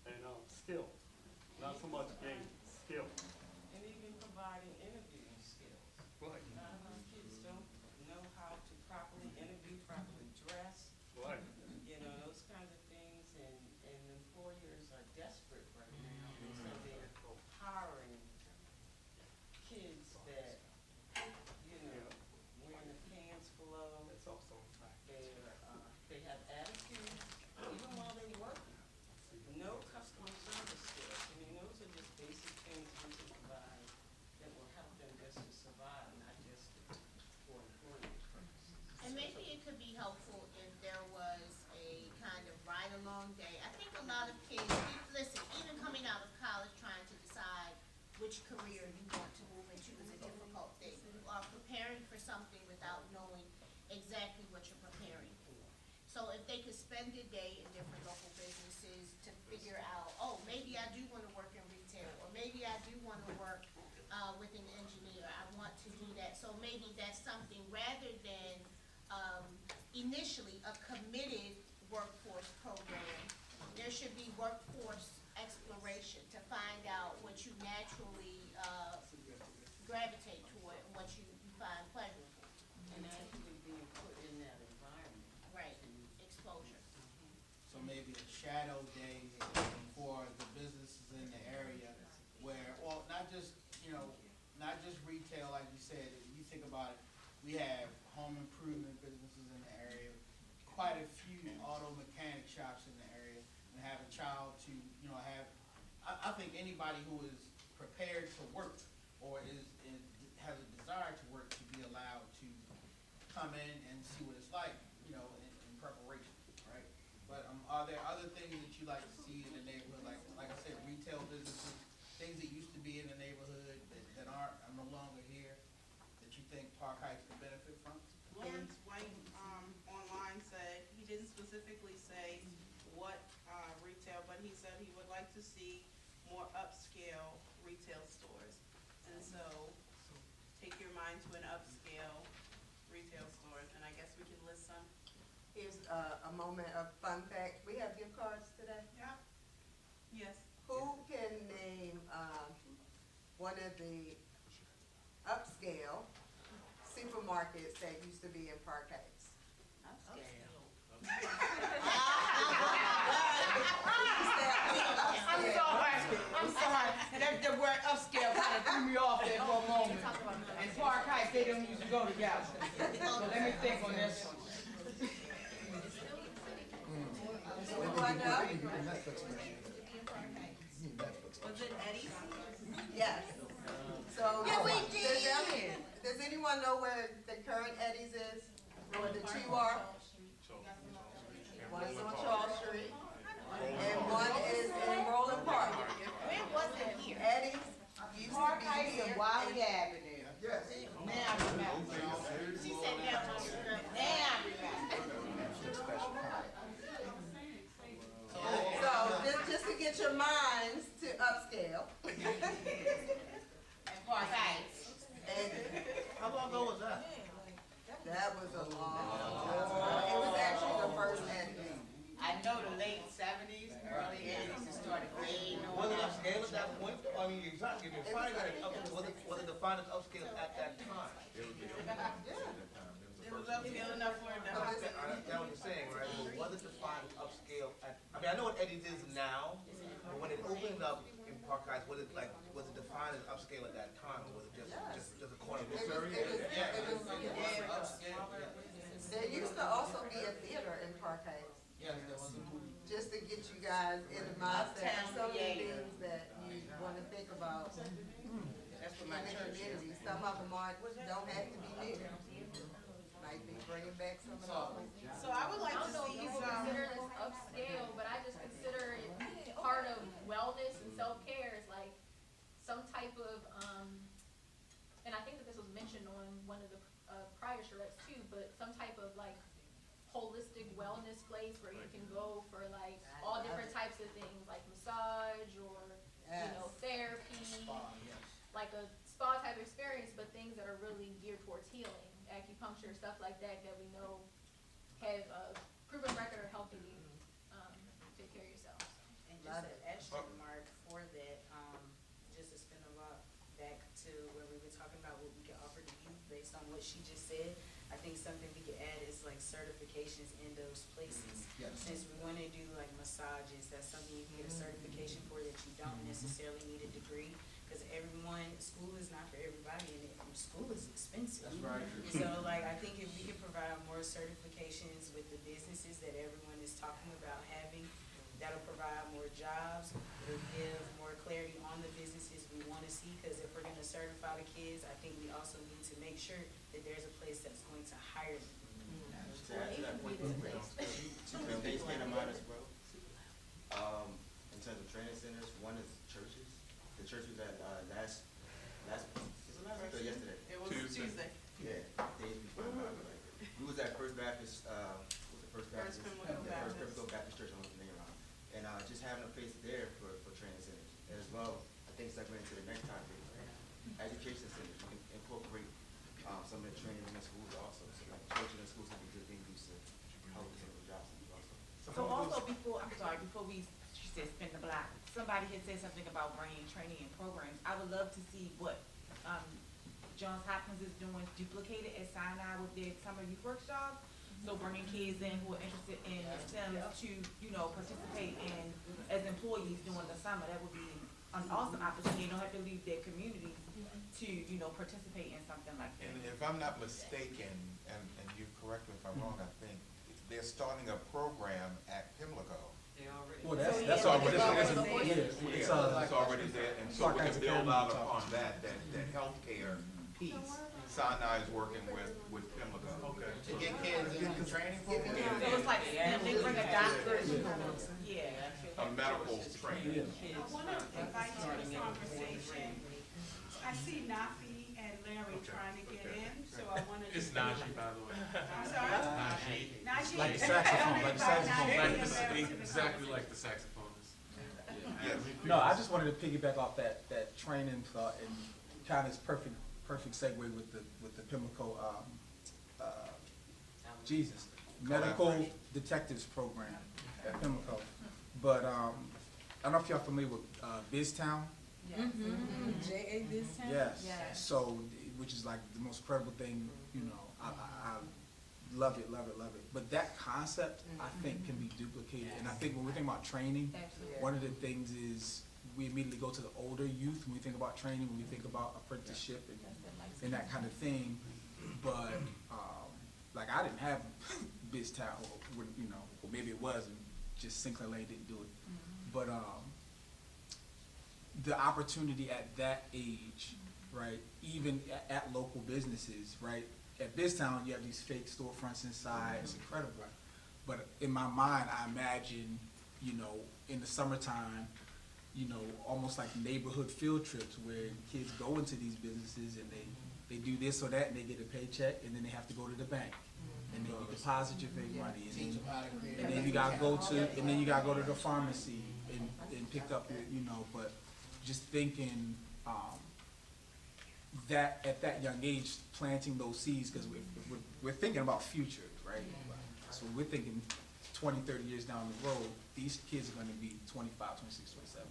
and skill, not so much game, skill. And even providing interviewing skills. Right. A lot of our kids don't know how to properly interview, properly dress. Right. You know, those kinds of things, and employers are desperate right now. And so they're hiring kids that, you know, wearing the pants below. That's also a fact. They have attitude, even while they work. No customer service skills. I mean, those are just basic things we can provide that will help them just to survive, not just for employment purposes. And maybe it could be helpful if there was a kind of ride-along day. I think a lot of kids, listen, even coming out of college trying to decide which career you want to move into is a difficult thing. You are preparing for something without knowing exactly what you're preparing for. So if they could spend a day in different local businesses to figure out, oh, maybe I do want to work in retail, or maybe I do want to work with an engineer. I want to do that. So maybe that's something rather than initially a committed workforce program. There should be workforce exploration to find out what you naturally gravitate toward and what you find pleasurable. And actually being put in that environment. Right, exposure. So maybe a shadow day for the businesses in the area where, well, not just, you know, not just retail, like you said. If you think about it, we have home improvement businesses in the area, quite a few auto mechanic shops in the area, and have a child to, you know, have, I think anybody who is prepared to work or has a desire to work to be allowed to come in and see what it's like, you know, in preparation, right? But are there other things that you like to see in the neighborhood, like I said, retail businesses, things that used to be in the neighborhood that are no longer here, that you think Park Heights could benefit from? Lawrence White, online said, he didn't specifically say what, retail, but he said he would like to see more upscale retail stores. And so, take your mind to an upscale retail stores, and I guess we can list some. Here's a moment of fun fact. We have gift cards today. Yeah. Yes. Who can name one of the upscale supermarkets that used to be in Park Heights? I'm sorry. That the word upscale kind of threw me off there for a moment. And Park Heights, they don't usually go together. So let me think on this one. Was it Eddie's? Yes. So Yeah, we did. Does anyone know where the current Eddie's is, where the two are. One is on Charles Street, and one is in Roland Park. When was it here? Eddie's used to Park be Heights here. and Wiley Avenue. Yes. Now I remember. She said now I remember. Now I remember. So just to get your minds to upscale. And Park Heights. And How long ago was that? that was a long time. It was actually the first Eddie's. I know the late 70s, early 80s, it started grading on. Was it upscale at that point? I mean, exactly. Was it defined as upscale at that time? It was upscale enough for it to happen. I understand what you're saying, right? But was it defined as upscale at, I mean, I know what Eddie's is now, but when it opened up in Park Heights, was it defined as upscale at that time, or was it just a corner? There used to also be a theater in Park Heights. Yes, there was a movie. Just to get you guys in the mindset of some of the things that you want to think about That's what my in the church is. community. Some of them don't have to be new. Might be bringing back some of those. So I would like I to don't know if see people some. consider this upscale, but I just consider it part of wellness and self-care. It's like some type of, and I think that this was mentioned on one of the prior charrettes too, but some type of like holistic wellness place where you can go for like all different types of things, like massage or, you know, therapy, like a spa type experience, but things that are really geared towards healing, acupuncture, stuff like that, that we know have a proven record of helping you take care of yourself. And just an extra mark for that, just to spin a lot back to where we were talking about what we can offer to youth based on what she just said. I think something we could add is like certifications in those places. Yes. Since we want to do like massages, that's something you can get a certification for that you don't necessarily need a degree. Because school is not for everybody, and school is expensive. That's right. So like, I think if we could provide more certifications with the businesses that everyone is talking about having, that'll provide more jobs, it'll give more clarity on the businesses we want to see, because if we're going to certify the kids, I think we also need to make sure that there's a place that's going to hire them. To add to that point, two things came to mind as well. In terms of training centers, one is churches. The church was at last week or yesterday? It was Tuesday. Yeah, days before my like, we was at First Baptist, was it First Baptist? Pimlico First Baptist. Pimlico Baptist Church, I don't know the name around. And just having a place there for training centers. And as well, I think segueing into the next topic, education centers. You can incorporate some of the training in the schools also. So like churches and schools can be good things to help with some of the jobs also. So also before she said spin the block, somebody had said something about bringing training and programs. I would love to see what, Johns Hopkins is doing duplicated at Sinai with their summer youth workshop. So bringing kids in who are interested in STEM to, you know, participate in, as employees during the summer, that would be an awesome opportunity. They don't have to leave their communities to, you know, participate in something like that. And if I'm not mistaken, and you correct me if I'm wrong, I think they're starting a program at Pimlico. Well, that's already, It's already there, and so we can build out upon that healthcare piece. Sinai is working with Pimlico. Okay. To get kids in the training program. So it's like, they bring a doctor, yeah. A medical training. I want to invite to the conversation. I see Nafi and Larry trying to get in, so I want to. It's Najee, by the way. I'm sorry? Najee. Like the saxophone, Exactly like the saxophonist. Yes. No, I just wanted to piggyback off that training thought and kind of perfect segue with the Pimlico medical detectives program at Pimlico. But I don't know if y'all familiar with BizTown. J.A. Biztown? Yes. So, which is like the most credible thing, you know. I love it. But that concept, I think, can be duplicated. And I think when we think about training, one of the things is we immediately go to the older youth when we think about training, when we think about apprenticeship and that kind of thing. But like I didn't have BizTown, you know, or maybe it was, and just Sinclair Lane didn't do it. But the opportunity at that age, right, even at local businesses, right, at Biztown, you have these fake storefronts inside. It's incredible. But in my mind, I imagine, you know, in the summertime, you know, almost like neighborhood field trips where kids go into these businesses and they do this or that and they get a paycheck and then they have to go to the bank. And then you deposit your fake money. And then you gotta go to the pharmacy and pick up your, you know, but just thinking, that at that young age, planting those seeds, because we're thinking about future, right? So we're thinking 20, 30 years down the road, these kids are going to be 25, 26, 27,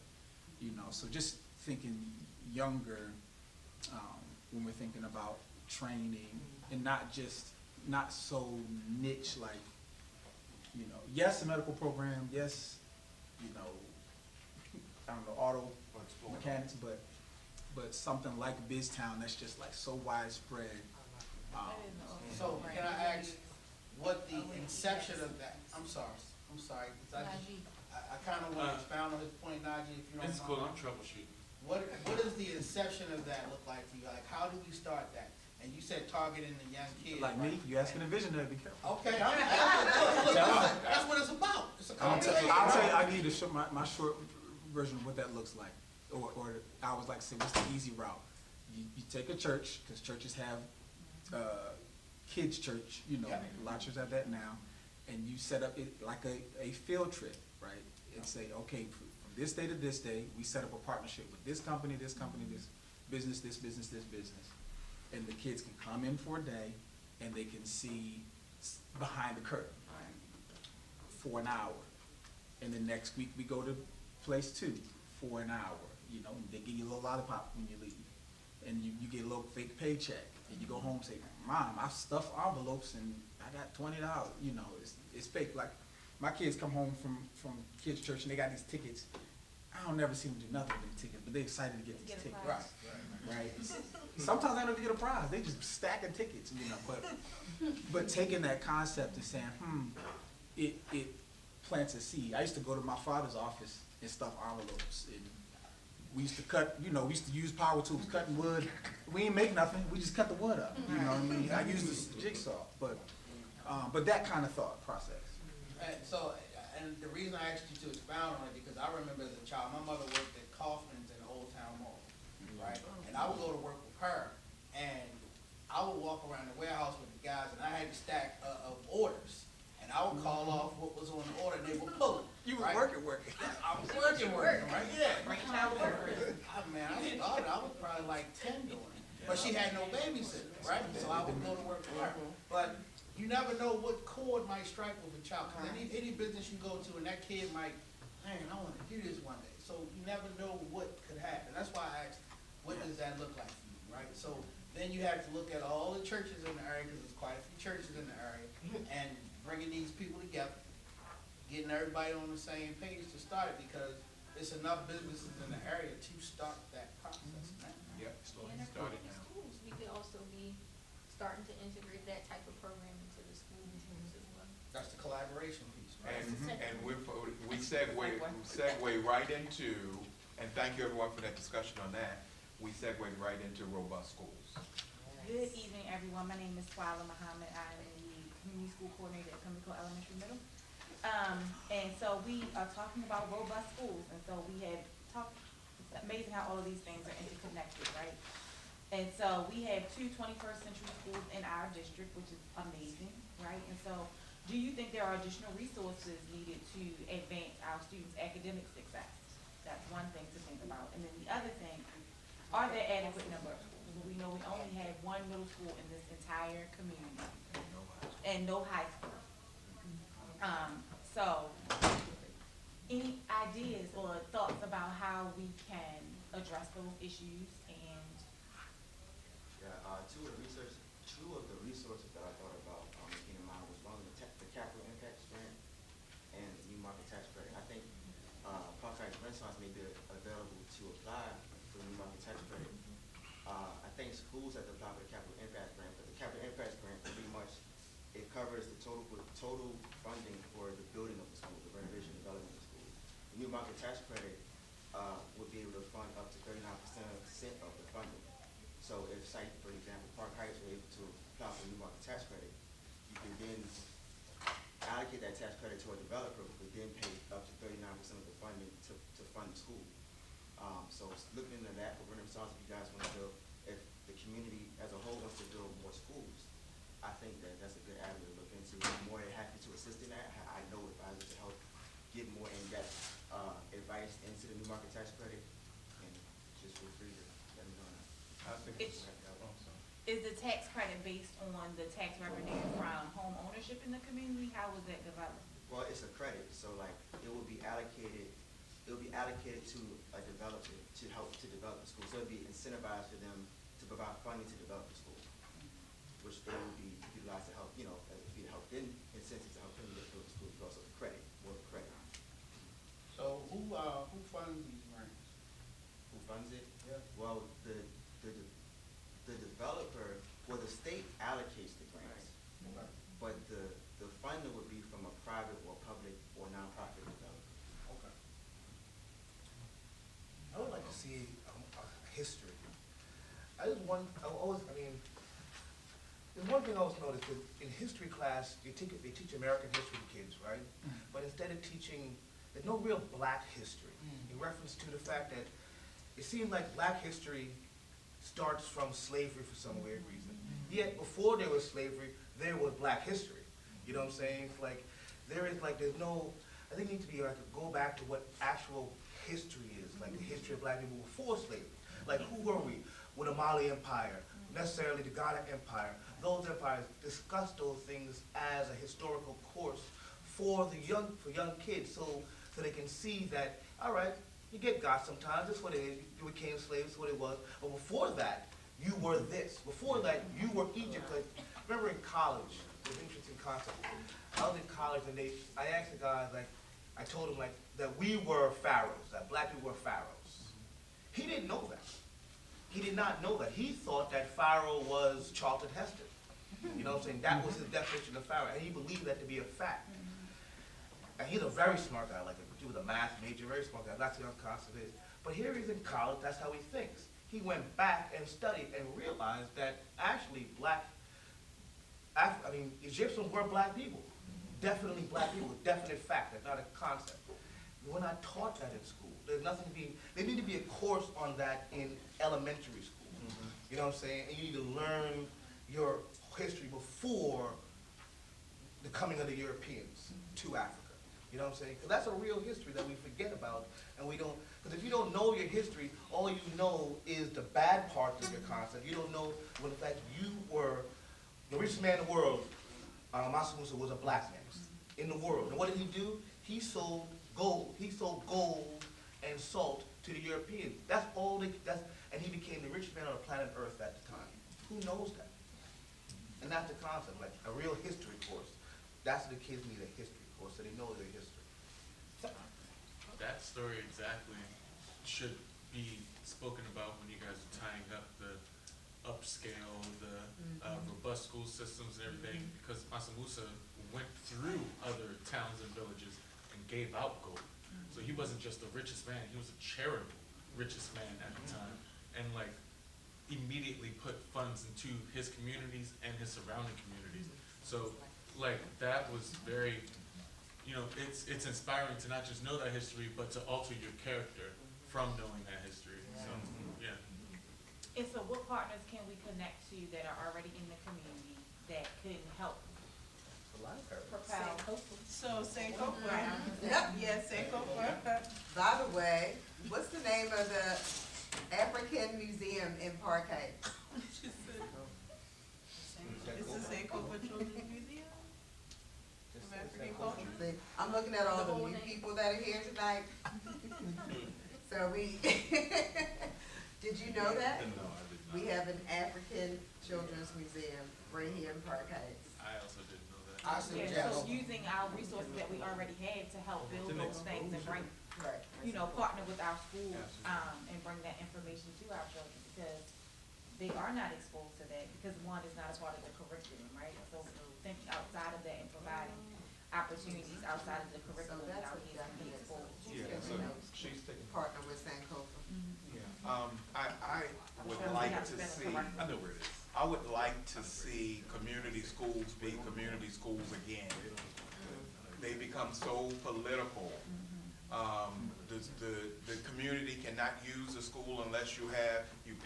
you know? So just thinking younger when we're thinking about training and not so niche, like, you know, yes, a medical program, yes, you know, I don't know, auto mechanics, but something like Biztown that's just like so widespread. So can I ask what the inception of that, I'm sorry, 'cause I kind of want to expound on his point, Najee, if you don't mind. It's cool, I'm troubleshooting. What does the inception of that look like to you? Like, how did we start that? And you said targeting the young kids. Like me, you asking a visionary, be careful. Okay, that's what it's about. It's a conversation. I'll tell you, I give you my short version of what that looks like. Or I always like to say, what's the easy route? You take a church, because churches have kids' church, you know, a lot of churches have that now, and you set up it like a field trip, right? And say, okay, from this day to this day, we set up a partnership with this company, this business, this business, this business. And the kids can come in for a day, and they can see behind the curtain for an hour. And the next week, we go to place 2 for an hour. You know, they give you a little lollipop when you leave. And you get a little fake paycheck. And you go home and say, Mom, I stuffed envelopes and I got $20. You know, it's fake. Like, my kids come home from kids' church and they got these tickets. I don't never see them do nothing with the tickets, but they're excited to get these tickets. Right. Sometimes I don't even get a prize. They just stacking tickets, you know. But taking that concept and saying, it plants a seed. I used to go to my father's office and stuff envelopes, and we used to cut, you know, we used to use power tools, cutting wood. We ain't make nothing, we just cut the wood up, you know what I mean? I used this jigsaw, but that kind of thought process. And the reason I asked you to expound on it, because I remember as a child, my mother worked at Kaufman's in Old Town Mall, right? And I would go to work with her, and I would walk around the warehouse with the guys, and I had a stack of orders. And I would call off what was on the order, and they would pull it. You were working. I was working, right? Yeah. Man, I started, I was probably like 10 doing it. But she had no babysitter, right? So I would go to work for her. But you never know what chord might strike with a child. Because any business you go to, and that kid might, man, I want to do this one day. So you never know what could happen. That's why I asked, what does that look like for you, right? So then you have to look at all the churches in the area, because there's quite a few churches in the area, and bringing these people together, getting everybody on the same page to start it, because there's enough businesses in the area to start that process. Yep, And started in now. schools, we could also be starting to integrate that type of program into the schools as well. That's the collaboration piece, right? And we segue right into, and thank you everyone for that discussion on that, we segue right into robust schools. Good evening, everyone. My name is Swala Muhammad. I am the community school coordinator at Pimlico Elementary Middle. And so we are talking about robust schools. And so we had talked, it's amazing how all of these things are interconnected, right? And so we have 2 21st century schools in our district, which is amazing, right? And so do you think there are additional resources needed to advance our students' academic success? That's one thing to think about. And then the other thing, are there adequate number of schools? We know we only have 1 middle school in this entire community and no high school. So any ideas or thoughts about how we can address those issues? And two of the resources that I thought about came to mind was one of the capital impacts grant and the new market tax credit. I think Park Heights Renaissance may be available to apply for the new market tax credit. I think schools have to apply for the capital impact grant, but the capital impact grant pretty much it covers the total funding for the building of the school, the renovation and development of the school. The new market tax credit would be able to fund up to 39% of the funding. So if, say, for example, Park Heights were able to apply for the New Market Tax Credit, you can then allocate that tax credit to a developer who could then pay up to 39% of the funding to fund the school. So looking into that for Renaissance, if you guys want to build, if the community as a whole wants to build more schools, I think that that's a good avenue to look into. I'm more than happy to assist in that. I know if I was to help get more in-depth advice into the New Market Tax Credit, and just feel free to let me know that. I think Is the tax credit based on the tax revenue from home ownership in the community? How was that developed? Well, it's a credit, so like it will be allocated to a developer to help to develop the school. So it'll be incentivized for them to provide funding to develop the school, which they will be utilized to help, you know, as a help them incentives to help them build the school, but also the credit, more of a credit. So who funds these grants? Who funds it? Yeah. Well, the developer, well, the state allocates the grants, Okay. but the funding would be from a private or public or nonprofit developer. Okay. I would like to see history. There's one thing I always noticed that in history class, they teach American history to kids, right? But instead of teaching, there's no real black history, in reference to the fact that it seems like black history starts from slavery for some weird reason. Yet before there was slavery, there was black history. You know what I'm saying? It's like, there's no, I think it needs to be like go back to what actual history is, like the history of black people before slavery. Like who were we? With the Mali Empire, necessarily the Ghana Empire. Those empires, discuss those things as a historical course for young kids, so they can see that, all right, you get got sometimes, that's what it is, you became slaves, that's what it was. But before that, you were this. Before that, you were Egypt. Like, remember in college, it was an interesting concept. I was in college and I asked the guys, like, I told him like that we were pharaohs, that black people were pharaohs. He didn't know that. He did not know that. He thought that pharaoh was Charlton Heston. You know what I'm saying? That was his definition of pharaoh, and he believed that to be a fact. And he's a very smart guy, like he was a math major, very smart guy. That's the concept is. But here he's in college, that's how he thinks. He went back and studied and realized that actually Egyptians were black people. Definitely black people, definite fact, that's not a concept. We're not taught that in school. There's nothing to be, there need to be a course on that in elementary school. You know what I'm saying? And you need to learn your history before the coming of the Europeans to Africa. You know what I'm saying? Because that's a real history that we forget about, and we don't, because if you don't know your history, all you know is the bad parts of your concept. You don't know when in fact you were the richest man in the world. Mansa Musa was a black man in the world. And what did he do? He sold gold. He sold gold and salt to the Europeans. That's all and he became the richest man on the planet Earth at the time. Who knows that? And that's the concept, like a real history course. That's what the kids need, a history course, so they know their history. That story exactly should be spoken about when you guys are tying up the upscale, the robust school systems and everything, because Mansa Musa went through other towns and villages and gave out gold. So he wasn't just the richest man, he was a charitable richest man at the time, and like immediately put funds into his communities and his surrounding communities. So like that was very, you know, it's inspiring to not just know that history, but to alter your character from knowing that history. So yeah. And so what partners can we connect to that are already in the community that could help propel? So Sankofa. Yep. Yes, Sankofa. By the way, what's the name of the African Museum in Park Heights? It's the Sankofa Children's Museum of African Culture. See, I'm looking at all the new people that are here tonight. So did you know that? No, I did not. We have an African Children's Museum right here in Park Heights. I also didn't know that. Yeah, so using our resources that we already have to help build those things and bring, partner with our schools, and bring that information to our children, because they are not exposed to that, because one is not a part of the curriculum, right? So thinking outside of that and providing opportunities outside of the curriculum that our kids can be exposed to. Yeah, so she's taking. Partner with Sankofa. Yeah, I would like to see, I know where it is. I would like to see community schools be community schools again. They become so political. The community cannot use the school unless you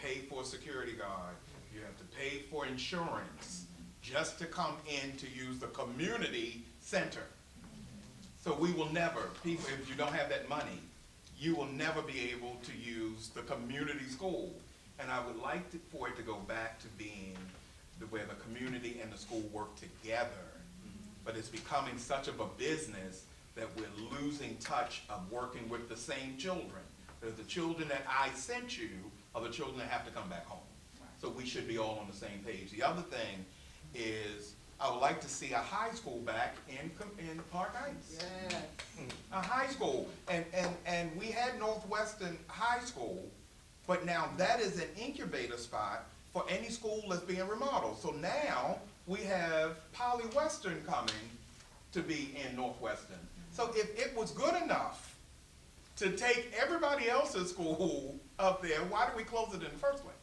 pay for a security guard. You have to pay for insurance just to come in to use the community center. So we will never, people, if you don't have that money, you will never be able to use the community school. And I would like for it to go back to being where the community and the school work together. But it's becoming such of a business that we're losing touch of working with the same children. Because the children that I sent you are the children that have to come back home. So we should be all on the same page. The other thing is, I would like to see a high school back in Park Heights. Yeah. A high school. And we had Northwestern High School, but now that is an incubator spot for any school that's being remodeled. So now we have Poly Western coming to be in Northwestern. So if it was good enough to take everybody else's school up there, why did we close it in the first place?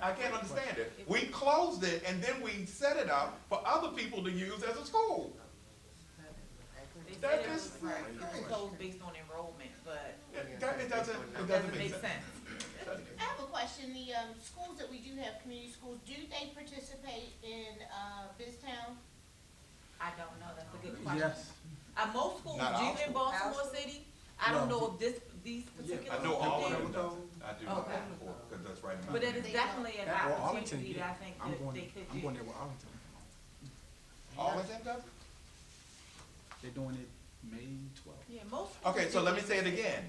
I can't understand it. We closed it and then we set it up for other people to use as a school. They said it was closed based on enrollment, but it doesn't make sense. I have a question. The schools that we do have, community schools, do they participate in BizTown? I don't know. That's a good question. Yes. Most schools Not all do in Baltimore City. I don't know if these particular I know all of schools them. do. I do, Okay. because that's right in my. But it is definitely an That or Arlington, opportunity that I think I'm that going, they could I'm do. going there with Arlington. Arlington does? They're doing it May 12th. Yeah, most. Okay, so let me say it again.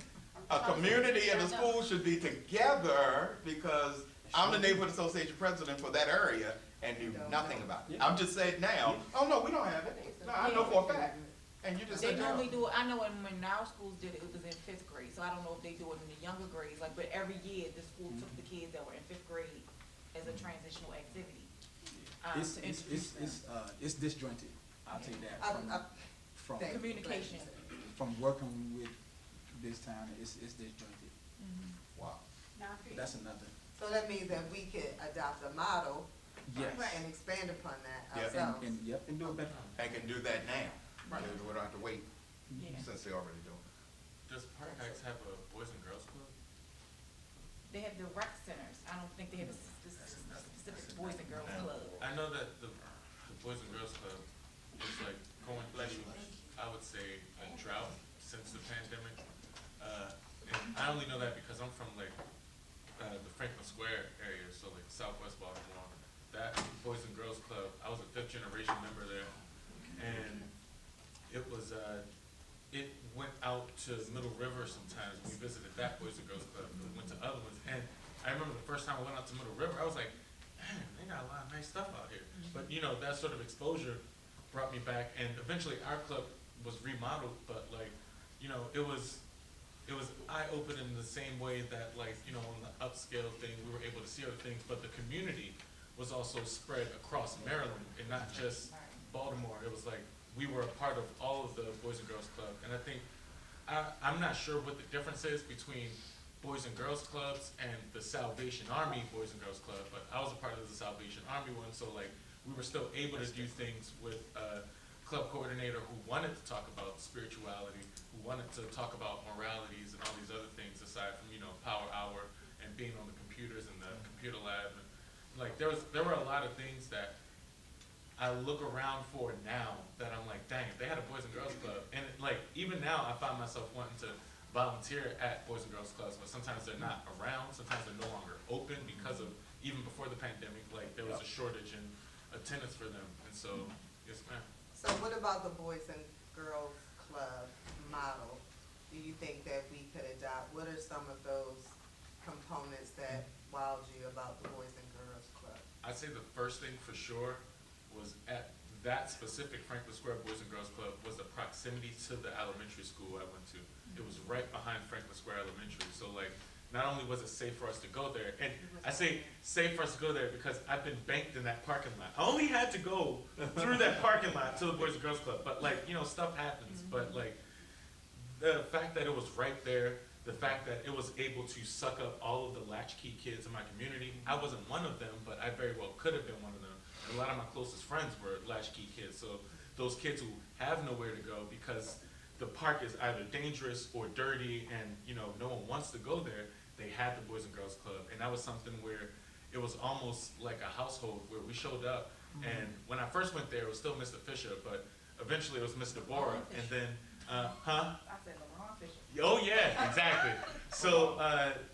A community and a school should be together because I'm the neighborhood association president for that area and knew nothing about it. I'm just saying now, oh no, we don't have it. No, I know for a fact. And you just They said no. normally do it, I know when our schools did it, it was in 5th grade, so I don't know if they do it in the younger grades, like, but every year, the school took the kids that were in 5th grade as a transitional activity. It's disjointed, I'll tell you that, from Communication. from working with this town, it's disjointed. Wow. That's another. So that means that we could adopt a model Yes. and expand upon that Yep. ourselves. And do it better. I can do that now. Right. We don't have to wait Yeah. since they already do. Does Park Heights have a Boys and Girls Club? They have the rec centers, I don't think they have a specific boys and girls club. I know that the Boys and Girls Club is like going through, I would say, a drought since the pandemic. And I only know that because I'm from like the Franklin Square area, so like Southwest Baltimore. That Boys and Girls Club, I was a 5th generation member there, and it was it went out to Middle River sometimes. We visited that Boys and Girls Club, and we went to other ones. And I remember the first time I went out to Middle River, I was like, man, they got a lot of nice stuff out here. But you know, that sort of exposure brought me back, and eventually our club was remodeled, but like, you know, it was eye-opening in the same way that, like, you know, on the upscale thing, we were able to see other things, but the community was also spread across Maryland and not just Baltimore. It was like, we were a part of all of the Boys and Girls Club, and I think, I'm not sure what the difference is between Boys and Girls Clubs and the Salvation Army Boys and Girls Club, but I was a part of the Salvation Army one, so like, we were still able to do things with a club coordinator who wanted to talk about spirituality, who wanted to talk about moralities and all these other things aside from, you know, Power Hour and being on the computers in the computer lab. And, like, there were a lot of things that I look around for now that I'm like, dang, if they had a Boys and Girls Club. And like, even now I find myself wanting to volunteer at Boys and Girls Clubs, but sometimes they're not around, sometimes they're no longer open because of, even before the pandemic, like there was a shortage in attendance for them. And so, yes ma'am. So what about the Boys and Girls Club model? Do you think that we could adopt? What are some of those components that wowed you about the Boys and Girls Club? I'd say the first thing for sure was at that specific Franklin Square Boys and Girls Club was the proximity to the elementary school I went to. It was right behind Franklin Square Elementary. So like, not only was it safe for us to go there, and I say safe for us to go there because I've been banked in that parking lot. I only had to go through that parking lot to the Boys and Girls Club, but like, you know, stuff happens. But like, the fact that it was right there, the fact that it was able to suck up all of the latchkey kids in my community. I wasn't one of them, but I very well could have been one of them. And a lot of my closest friends were latchkey kids. So those kids who have nowhere to go because the park is either dangerous or dirty and, you know, no one wants to go there, they had the Boys and Girls Club. And that was something where it was almost like a household where we showed up. And when I first went there, it was still Mr. Fisher, but eventually it was Mr. Bora. And then, I said LeBron Fisher. oh yeah, exactly. So,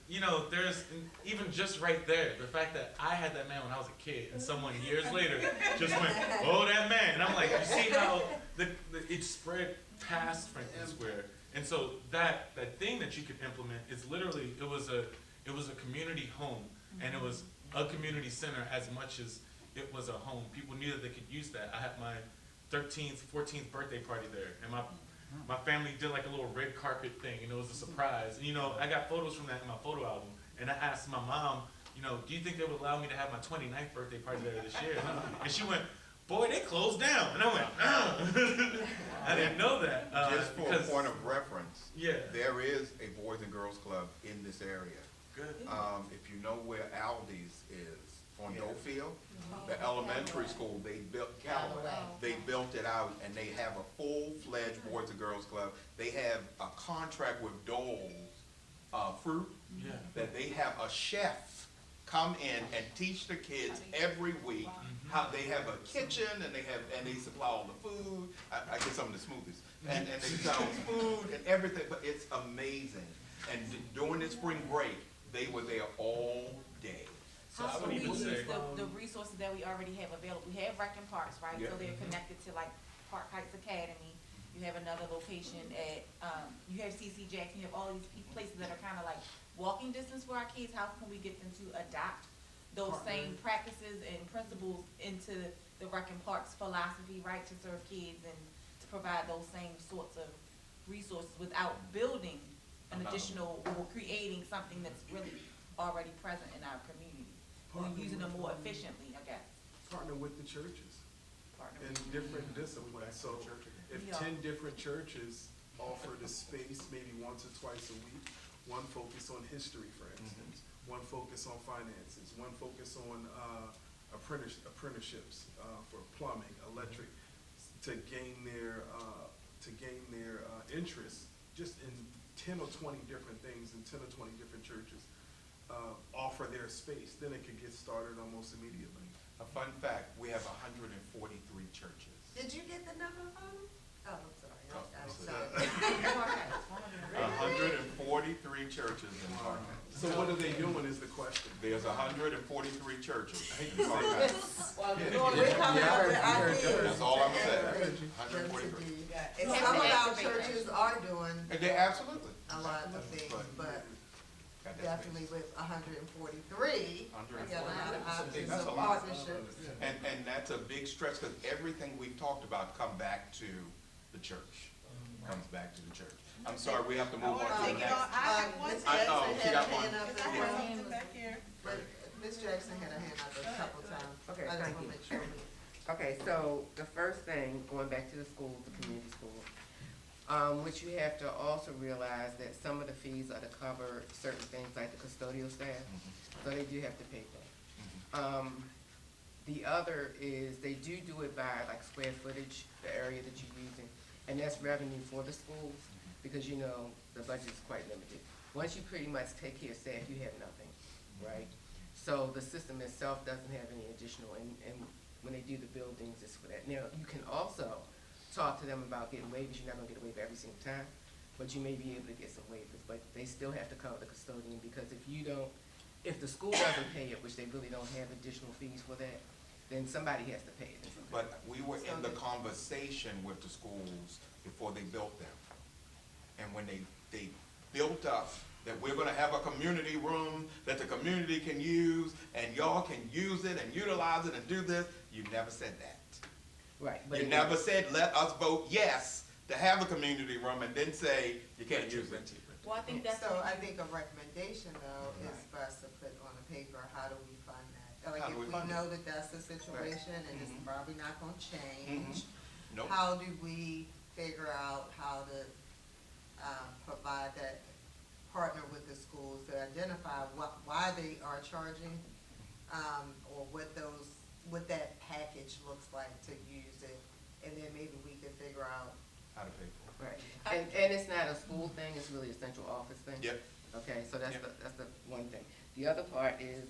you know, there's, even just right there, the fact that I had that man when I was a kid and someone years later just went, oh, that man. And I'm like, you see how it spread past Franklin Square. And so that thing that you could implement is literally, it was a community home, and it was a community center as much as it was a home. People knew that they could use that. I had my 13th, 14th birthday party there, and my family did like a little red carpet thing, and it was a surprise. And, you know, I got photos from that in my photo album, and I asked my mom, you know, do you think they would allow me to have my 29th birthday party there this year? And she went, boy, they closed down. And I went, I didn't know that. Just for a point of reference, yeah, there is a Boys and Girls Club in this area. Good. If you know where Aldi's is, on Doefield, the elementary school, they built, they built it out, and they have a full-fledged Boys and Girls Club. They have a contract with Dole's Fruit, that they have a chef come in and teach the kids every week how they have a kitchen, and they supply all the food. I get some of the smoothies, and they sell food and everything, but it's amazing. And during the spring break, they were there all day. So I would even say the resources that we already have available. We have Rec and Parks, right? Yeah. So they're connected to like Park Heights Academy. You have another location at, you have CC Jackson. You have all these places that are kind of like walking distance for our kids. How can we get them to adopt those same practices and principles into the Rec and Parks philosophy, right? To serve kids and to provide those same sorts of resources without building an additional or creating something that's really already present in our community. We're using them more efficiently, I guess. Partner with the churches Partner in with different disciplines. So if 10 different churches offer the space maybe once or twice a week, one focus on history, for instance, one focus on finances, one focus on apprenticeships for plumbing, electric, to gain their interest just in 10 or 20 different things in 10 or 20 different churches. Offer their space, then it could get started almost immediately. A fun fact, we have 143 churches. Did you get the number from them? Oh, I'm sorry. I'm sorry. 143 churches in Park Heights. So what are they doing is the question. There's 143 churches in Well, Park Heights. we're coming up with ideas. That's all I'm saying, 143. And some of our churches are doing And they absolutely. a lot of things, but definitely with 143, we got a lot of options That's a of lot. partnerships. And that's a big stretch, because everything we've talked about come back to the church, comes back to the church. I'm sorry, we have to move on to the next. Miss Jackson she had a got one. hand up as well. But Miss Jackson had a hand up a couple times. Okay, I just thank wanna you. make sure we. Okay, so the first thing, going back to the schools, the community schools, what you have to also realize that some of the fees are to cover certain things like the custodial staff, so they do have to pay that. The other is they do it by like square footage, the area that you're using, and that's revenue for the schools, because you know, the budget is quite limited. Once you pretty much take care of staff, you have nothing, right? So the system itself doesn't have any additional, and when they do the buildings, it's for that. Now, you can also talk to them about getting waivers. You're not gonna get a waiver every single time, but you may be able to get some waivers, but they still have to cover the custodian, because if the school doesn't pay it, which they really don't have additional fees for that, then somebody has to pay it. But we were in the conversation with the schools before they built them. And when they built up that we're gonna have a community room that the community can use, and y'all can use it and utilize it and do this, you never said that. Right. You never said, let us vote yes to have a community room, and then say, you can't use it. Well, I think that's. So I think a recommendation though is for us to put on a paper, how do we fund that? Like How do if we we fund it? know that that's the situation and it's probably not gonna change, Nope. how do we figure out how to provide that partner with the schools to identify why they are charging, or what that package looks like to use it, and then maybe we can figure out. How to pay for it. Right, and it's not a school thing, it's really a central office thing. Yep. Okay, so that's Yep. the one thing. The other part is,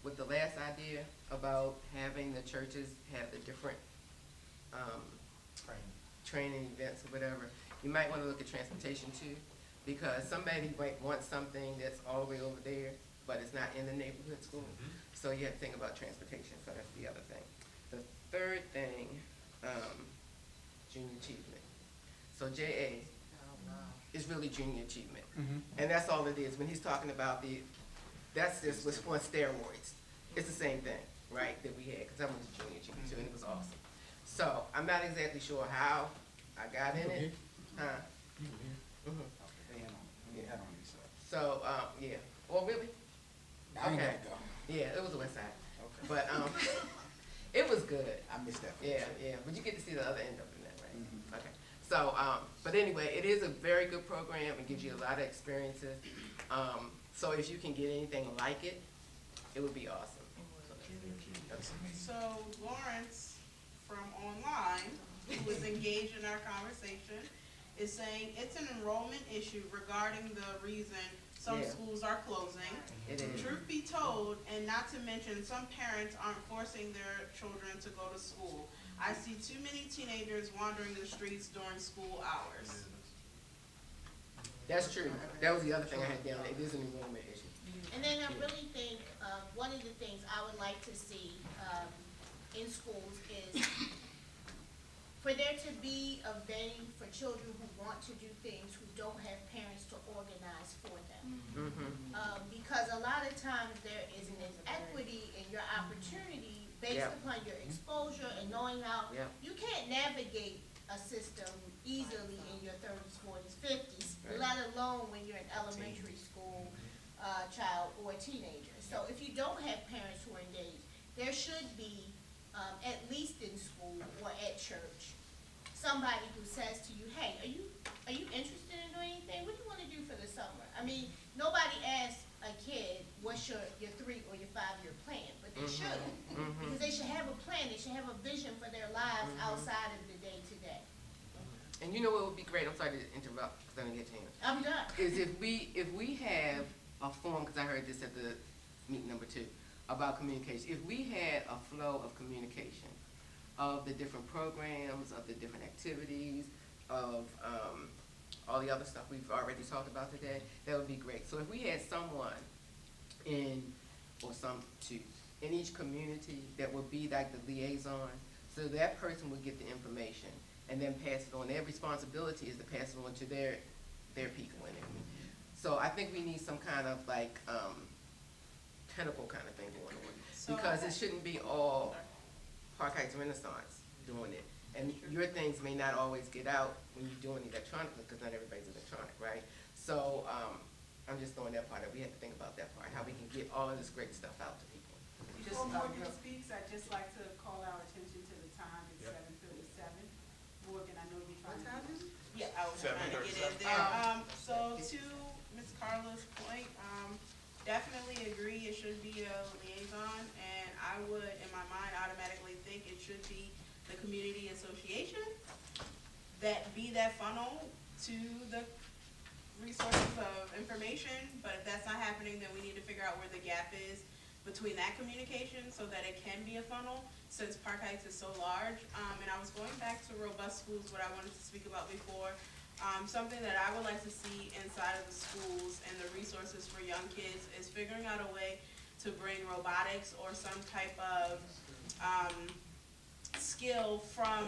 with the last idea about having the churches have the different, training events or whatever, you might wanna look at transportation too, because somebody might want something that's all the way over there, but it's not in the neighborhood school. So you have to think about transportation, so that's the other thing. The third thing, junior achievement. So JA is really junior achievement. And that's all it is. When he's talking about that's just what's on steroids. It's the same thing, right, that we had, because I went to junior achievement too, and it was awesome. So I'm not exactly sure how I got in it. Huh? So, yeah. Oh, really? Okay. Yeah, it was the west side. Okay. But, it was good. I missed that. Yeah, yeah. But you get to see the other end of it, right? Okay. So, but anyway, it is a very good program. It gives you a lot of experiences. So if you can get anything like it, it would be awesome. So Lawrence from online, who was engaged in our conversation, is saying it's an enrollment issue regarding the reason some Yeah. schools are closing. It is. Truth be told, and not to mention, some parents aren't forcing their children to go to school. I see too many teenagers wandering the streets during school hours. That's true. That was the other thing I had down. It is an enrollment issue. And then I really think, one of the things I would like to see, in schools is for there to be a venue for children who want to do things, who don't have parents to organize for them. Because a lot of times there is an inequity in your opportunity based Yep. upon your exposure and knowing how Yep. you can't navigate a system easily in your 30s, 40s, 50s, Right. let alone when you're an elementary school child or a teenager. So if you don't have parents who are engaged, there should be, at least in school or at church, somebody who says to you, hey, are you interested in doing anything? What do you want to do for the summer? I mean, nobody asks a kid, what's your 3 or your 5-year plan, but they should. Because they should have a plan, they should have a vision for their lives outside of the day-to-day. And you know what would be great? I'm sorry to interrupt because I didn't get to answer. I'm done. Is if we have a form, because I heard this at the meeting number 2, about communication. If we had a flow of communication of the different programs, of the different activities, of all the other stuff we've already talked about today, that would be great. So if we had someone in each community that would be like the liaison, so that person would get the information and then pass it on. Their responsibility is to pass it on to their people in it. So I think we need some kind of like tentacle kind of thing going on, because it shouldn't be all Park Heights Renaissance doing it. And your things may not always get out when you're doing it electronically, because not everybody's electronic, right? So I'm just throwing that part up. We have to think about that part, how we can get all of this great stuff out to people. Before Morgan speaks, I'd just like to call our attention to the time. It's 7:37. Morgan, I know you're trying to. Yeah, I was trying to get in there. So to Ms. Carla's point, definitely agree it should be a liaison, and I would, in my mind, automatically think it should be the community association that be that funnel to the resources of information. But if that's not happening, then we need to figure out where the gap is between that communication so that it can be a funnel, since Park Heights is so large. And I was going back to robust schools, what I wanted to speak about before. Something that I would like to see inside of the schools and the resources for young kids is figuring out a way to bring robotics or some type of skill from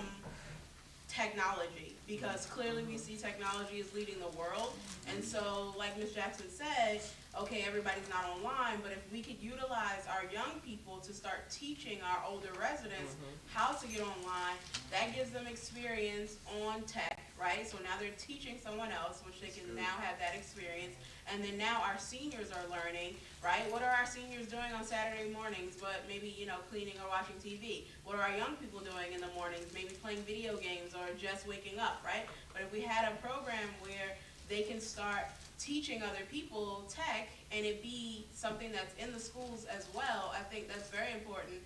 technology, because clearly we see technology is leading the world. And so, like Ms. Jackson said, okay, everybody's not online, but if we could utilize our young people to start teaching our older residents how to get online, that gives them experience on tech, right? So now they're teaching someone else, which they can now have that experience. And then now our seniors are learning, right? What are our seniors doing on Saturday mornings, but maybe, cleaning or watching TV? What are our young people doing in the mornings? Maybe playing video games or just waking up, right? But if we had a program where they can start teaching other people tech and it be something that's in the schools as well, I think that's very important,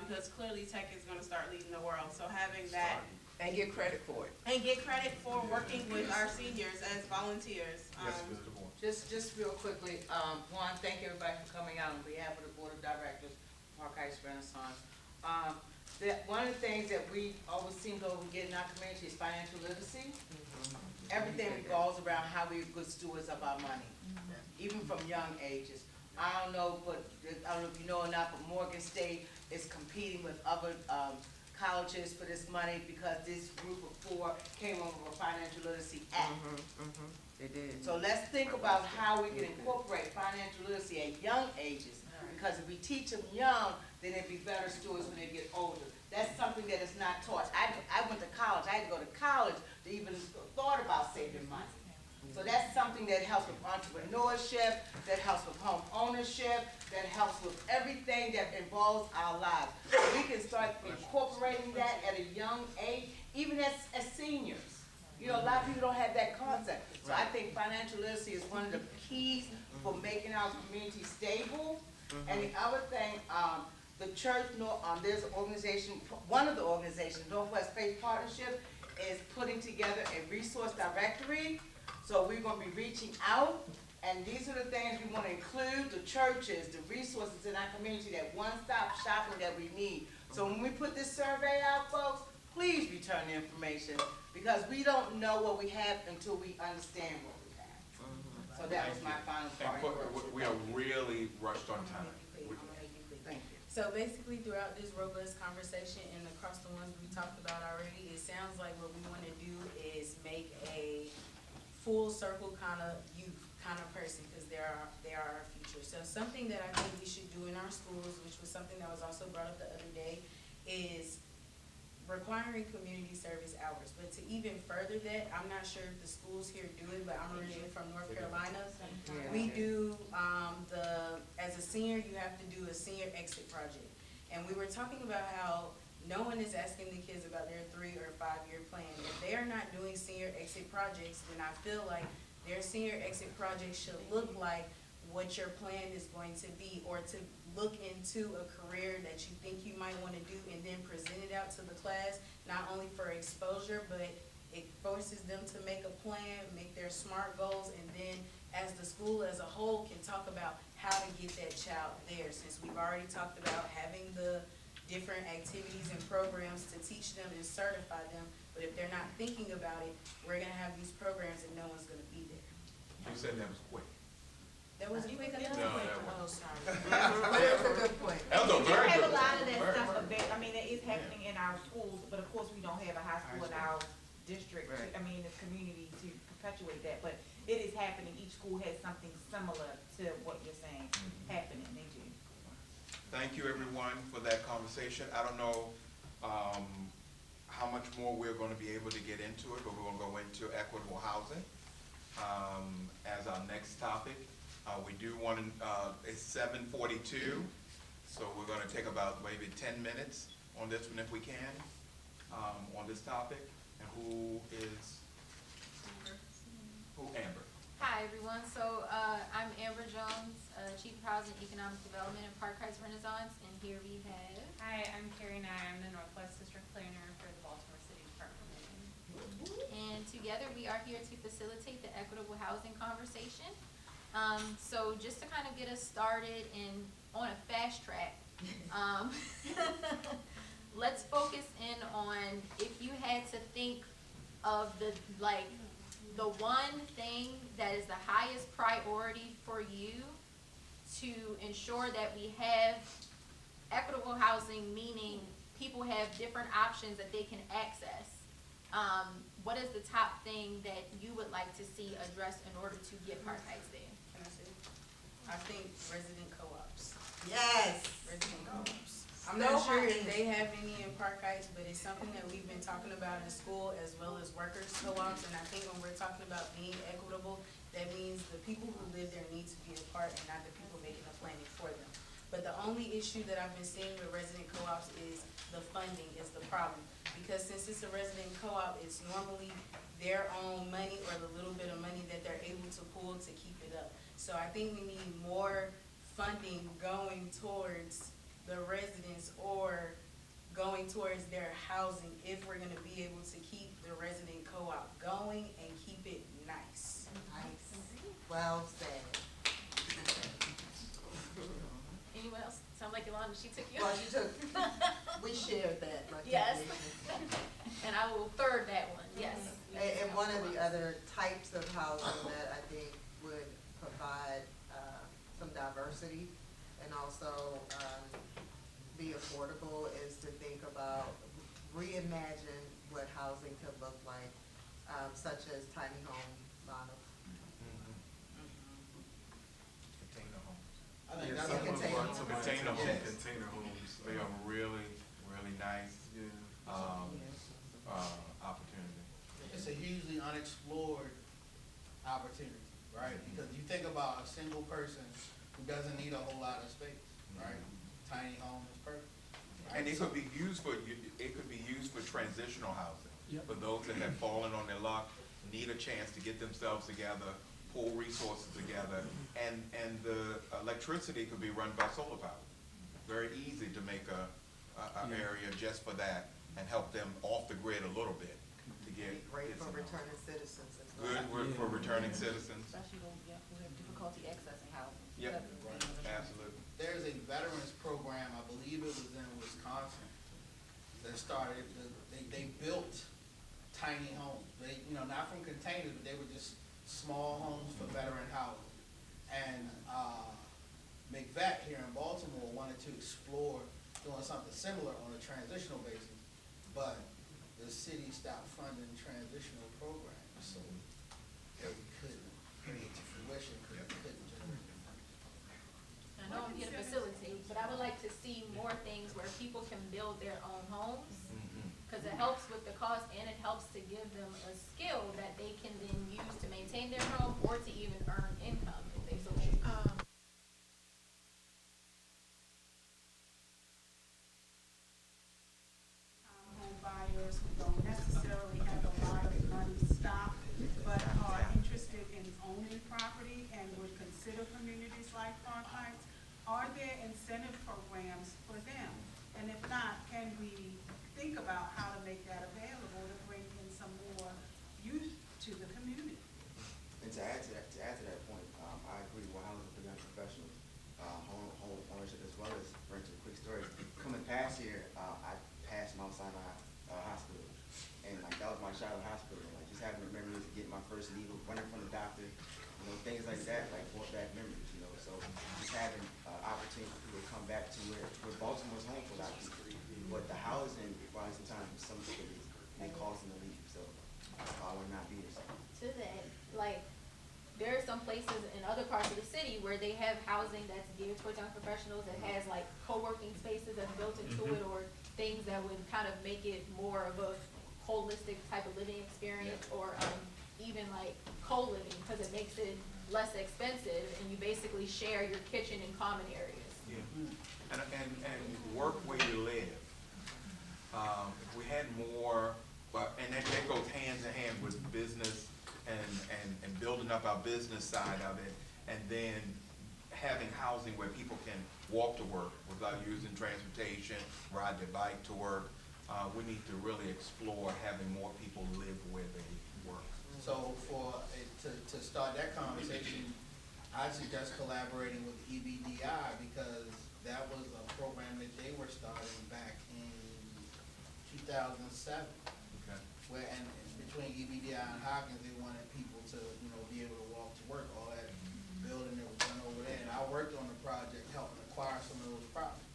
because clearly tech is gonna start leading the world, so having that. And get credit for it. And get credit for working with our seniors as volunteers. Yes, Mr. Moore. Just real quickly, one, thank everybody for coming out on behalf of the Board of Directors, Park Heights Renaissance. One of the things that we always seem to overget in our community is financial literacy. Everything revolves around how we're good stewards of our money, even from young ages. I don't know if you know or not, but Morgan State is competing with other colleges for this money because this group of 4 came over a financial literacy act. They did. So let's think about how we can incorporate financial literacy at young ages, because if we teach them young, then they'll be better stewards when they get older. That's something that is not taught. I went to college. I had to go to college to even thought about saving money. So that's something that helps with entrepreneurship, that helps with home ownership, that helps with everything that involves our lives. We can start incorporating that at a young age, even as seniors. You know, a lot of people don't have that concept. So I think financial literacy is one of the keys for making our community stable. And the other thing, the church, there's an organization, one of the organizations, Northwest Faith Partnership, is putting together a resource directory. So we're going to be reaching out, and these are the things we want to include: the churches, the resources in our community, that one-stop shopping that we need. So when we put this survey out, folks, please return the information, because we don't know what we have until we understand what we have. So that was my final part. We are really rushed on time. Thank you. So basically, throughout this robust conversation and across the ones we talked about already, it sounds like what we want to do is make a full circle kind of youth kind of person, because they are our future. So something that I think we should do in our schools, which was something that was also brought up the other day, is requiring community service hours. But to even further that, I'm not sure if the schools here do it, but I'm originally from North Carolina. We do, as a senior, you have to do a senior exit project. And we were talking about how no one is asking the kids about their 3 or 5 year plan. If they are not doing senior exit projects, then I feel like their senior exit project should look like what your plan is going to be, or to look into a career that you think you might want to do and then present it out to the class, not only for exposure, but it forces them to make a plan, make their SMART goals, and then as the school as a whole can talk about how to get that child there, since we've already talked about having the different activities and programs to teach them and certify them. But if they're not thinking about it, we're gonna have these programs and no one's gonna be there. You said that was quick. That wasn't quick enough? No, that wasn't. Oh, sorry. But it was a good point. That was a We very have good a lot of point. that stuff I mean, that is happening in our schools, but of course, we don't have a high school in our district, Right. I mean, the community to perpetuate that, but it is happening. Each school has something similar to what you're saying happening. They do. Thank you, everyone, for that conversation. I don't know how much more we're going to be able to get into it, but we're going to go into equitable housing as our next topic. We do want to, it's 7:42, so we're going to take about maybe 10 minutes on this one if we can, on this topic. And who is? Amber. Hi, everyone. So I'm Amber Jones, Chief of Housing and Economic Development at Park Heights Renaissance, and here we have. Hi, I'm Carrie Nye. I'm the Northwest District Planner for the Baltimore City Department of Living. And together we are here to facilitate the equitable housing conversation. So just to kind of get us started and on a fast track, let's focus in on if you had to think of the one thing that is the highest priority for you to ensure that we have equitable housing, meaning people have different options that they can access. What is the top thing that you would like to see addressed in order to get Park Heights there? Can I say? I think resident co-ops. Yes. Resident co-ops. I'm not sure if they have any in Park Heights, but it's something that we've been talking about in school, as well as workers co-ops. And I think when we're talking about being equitable, that means the people who live there need to be a part and not the people making the planning for them. But the only issue that I've been seeing with resident co-ops is the funding is the problem. Because since it's a resident co-op, it's normally their own money or the little bit of money that they're able to pull to keep it up. So I think we need more funding going towards the residents or going towards their housing if we're gonna be able to keep the resident co-op going and keep it nice. Well said. Anyone else? Sound like Yolanda, she took you? Well, she took, we shared that. Yes. recommendation. And I will third that one, yes. And one of the other types of housing that I think would provide some diversity and also be affordable is to think about, reimagine what housing could look like, such as tiny home models. Container homes. I think Yeah, that's someone what brought to my Container attention homes. container homes. They are really, really nice, Yeah. opportunity. it's a hugely unexplored opportunity, right? Because you think about a single person who doesn't need a whole lot of space, right? Tiny home is perfect. right? And it So- could be used for, it could be used for transitional housing. Yep. For those that have fallen on their luck, need a chance to get themselves together, pull resources together, and the electricity could be run by solar power. Very easy to make a area just for that and help them off the grid a little bit to get. Great get for some help. returning citizens as well. Good work for returning citizens. Especially who have difficulty accessing housing. Yep, absolutely. There's a veterans program, I believe it was in Wisconsin, that started, they built tiny homes. They, not from containers, but they were just small homes for veteran housing. And, McVet here in Baltimore wanted to explore doing something similar on a transitional basis, but the city stopped funding transitional programs, so they couldn't bring it to fruition, because they couldn't generate the funding. I know I'm here to facilitate, but I would like to see more things where people can build their own homes. Cause it helps with the cost and it helps to give them a skill that they can then use to maintain their home or to even earn income if they so choose. Home buyers who don't necessarily have a lot of money stocked, but are interested in owning property and would consider communities like Park Heights. Are there incentive programs for them? And if not, can we think about how to make that available to bring in some more youth to the community? And to add to that point, I agree 100% for young professionals, home ownership as well as rental. Quick story, coming past here, I passed Mount Sinai Hospital, and like that was my childhood hospital. Like just having the memories of getting my first needle, running from the doctor, things like that, like brought back memories. So just having opportunity for people to come back to where Baltimore's home for a lot of people, but the housing requires sometimes in some cities may cause them to leave. So I would not be there. To that, like, there are some places in other parts of the city where they have housing that's geared towards young professionals, that has like co-working spaces that's built into it, or things that would kind of make it more of a holistic type of living experience, or even like co-living, because it makes it less expensive and you basically share your kitchen in common areas. Yeah, and work where you live. If we had more, and that goes hands in hand with business and building up our business side of it, and then having housing where people can walk to work without using transportation, ride their bike to work. We need to really explore having more people live where they work. So to start that conversation, I suggest collaborating with EBDI, because that was a program that they were starting back in 2007. Okay. Where, and between EBDI and Hopkins, they wanted people to, be able to walk to work, all that building that was done over there. And I worked on the project, helping acquire some of those properties,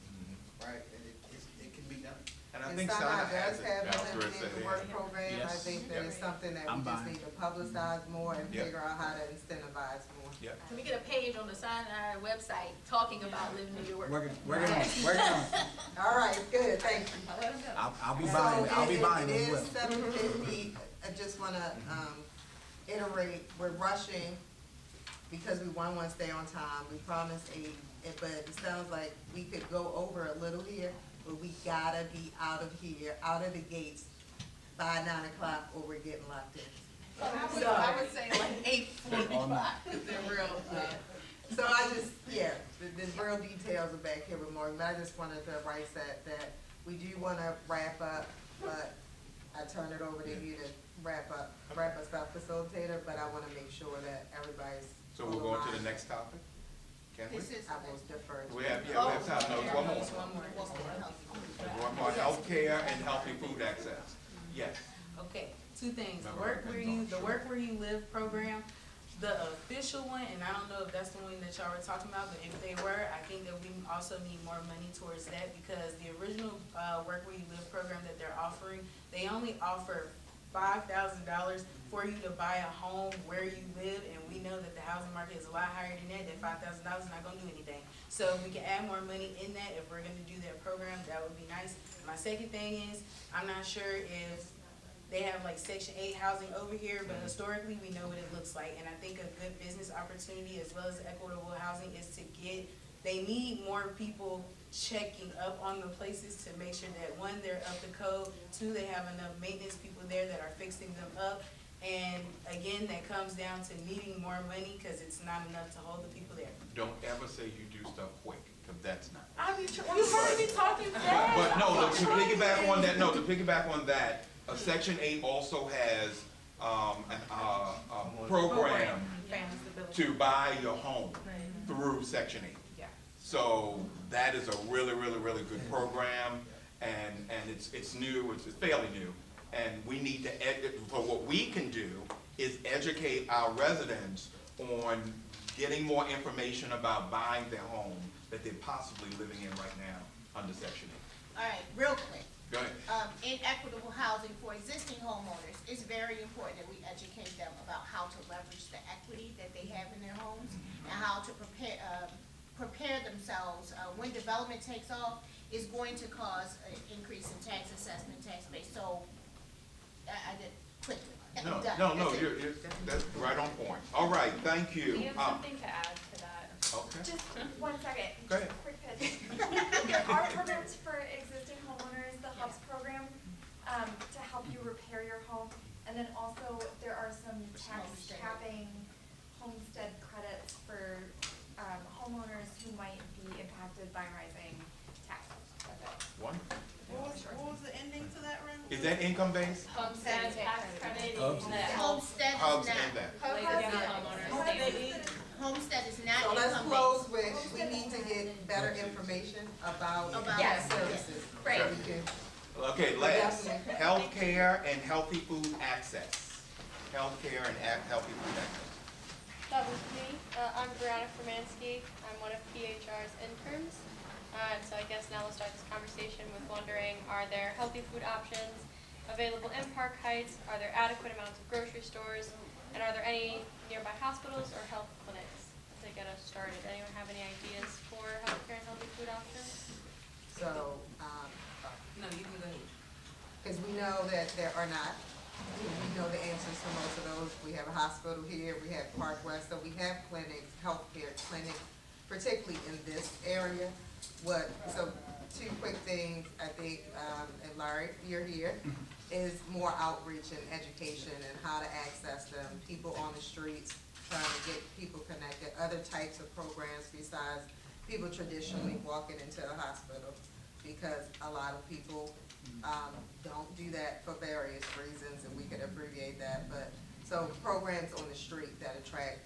right? And it can be done. And I And think Sinai Sana does has it, have Val an Thread said Infinite it. Work program. I Yes. think that is something that we I'm just buying. need to publicize more and Yep. figure out how to incentivize more. Yep. Can we get a page on the Sinai website talking about living in your work? Working on it. All right, good, thank you. I'll let 'em know. I'll be So buying, I'll be it buying is as well. 7:50. I just wanna, iterate, we're rushing because we want to stay on time. We promised 8, but it sounds like we could go over a little here, but we gotta be out of here, out of the gates by 9 o'clock, or we're getting locked in. I would say like 8:45, because they're real, So I just, yeah, there's real details are back here with Morgan, but I just wanted to write that we do wanna wrap up, but I turn it over to you to wrap us up, facilitator, but I wanna make sure that everybody's. So we're going to the next topic? Can we? I will defer. We have time, no, one more. One more, healthcare and healthy food access. Yes. Okay, two things. The Remember, work where you live program, the official one, and I don't know if that's the one that y'all were talking about, but if they were, I think that we also need more money towards that, because the original, work where you live program that they're offering, they only offer $5,000 for you to buy a home where you live, and we know that the housing market is a lot higher than that $5,000 is not gonna do anything. So if we can add more money in that, if we're gonna do that program, that would be nice. My second thing is, I'm not sure if they have like Section 8 housing over here, but historically, we know what it looks like. And I think a good business opportunity as well as equitable housing is to they need more people checking up on the places to make sure that, one, they're up to code, two, they have enough maintenance people there that are fixing them up. And again, that comes down to needing more money, because it's not enough to hold the people there. Don't ever say you do stuff quick, because that's not. You heard me talking fast. But no, to piggyback on that, Section 8 also has, a program to buy your home through Section 8. Yeah. So that is a really, really, really good program, and it's new, it's fairly new. And we need to, but what we can do is educate our residents on getting more information about buying their home that they're possibly living in right now under Section 8. All right, real quick. Go ahead. In equitable housing for existing homeowners, it's very important that we educate them about how to leverage the equity that they have in their homes and how to prepare themselves. When development takes off, it's going to cause an increase in tax assessment, tax base. So I did quickly. No, That's it. that's right on point. All right, thank you. We have something to add to that. Okay. Just 1 second. Go ahead. Quick pitch. There are programs for existing homeowners, the HUBs program, to help you repair your home. And then also there are some tax capping homestead credits for homeowners who might be impacted by rising taxes. That's it. Wonderful. What was the ending to that, Ren? Is that income based? Homestead tax credit. Homestead Hubs is and not. that. Homestead is not So let's income close based. with, we need to get better information about Yes. services. Great. So we can- Okay, last, healthcare and healthy food access. Healthcare and healthy food access. That was me. I'm Brianna Formansky. I'm one of PHR's interns. So I guess now we'll start this conversation with wondering, are there healthy food options available in Park Heights? Are there adequate amounts of grocery stores? And are there any nearby hospitals or health clinics to get us started? Anyone have any ideas for healthcare and healthy food options? So, No, you can go ahead. because we know that there are not. We know the answers to most of those. We have a hospital here, we have Park West, so we have clinics, healthcare clinics, particularly in this area. So two quick things, I think, and Larry, you're here, is more outreach and education and how to access them, people on the streets, trying to get people connected, other types of programs besides people traditionally walking into a hospital, because a lot of people don't do that for various reasons, and we could abbreviate that, but, so programs on the street that attract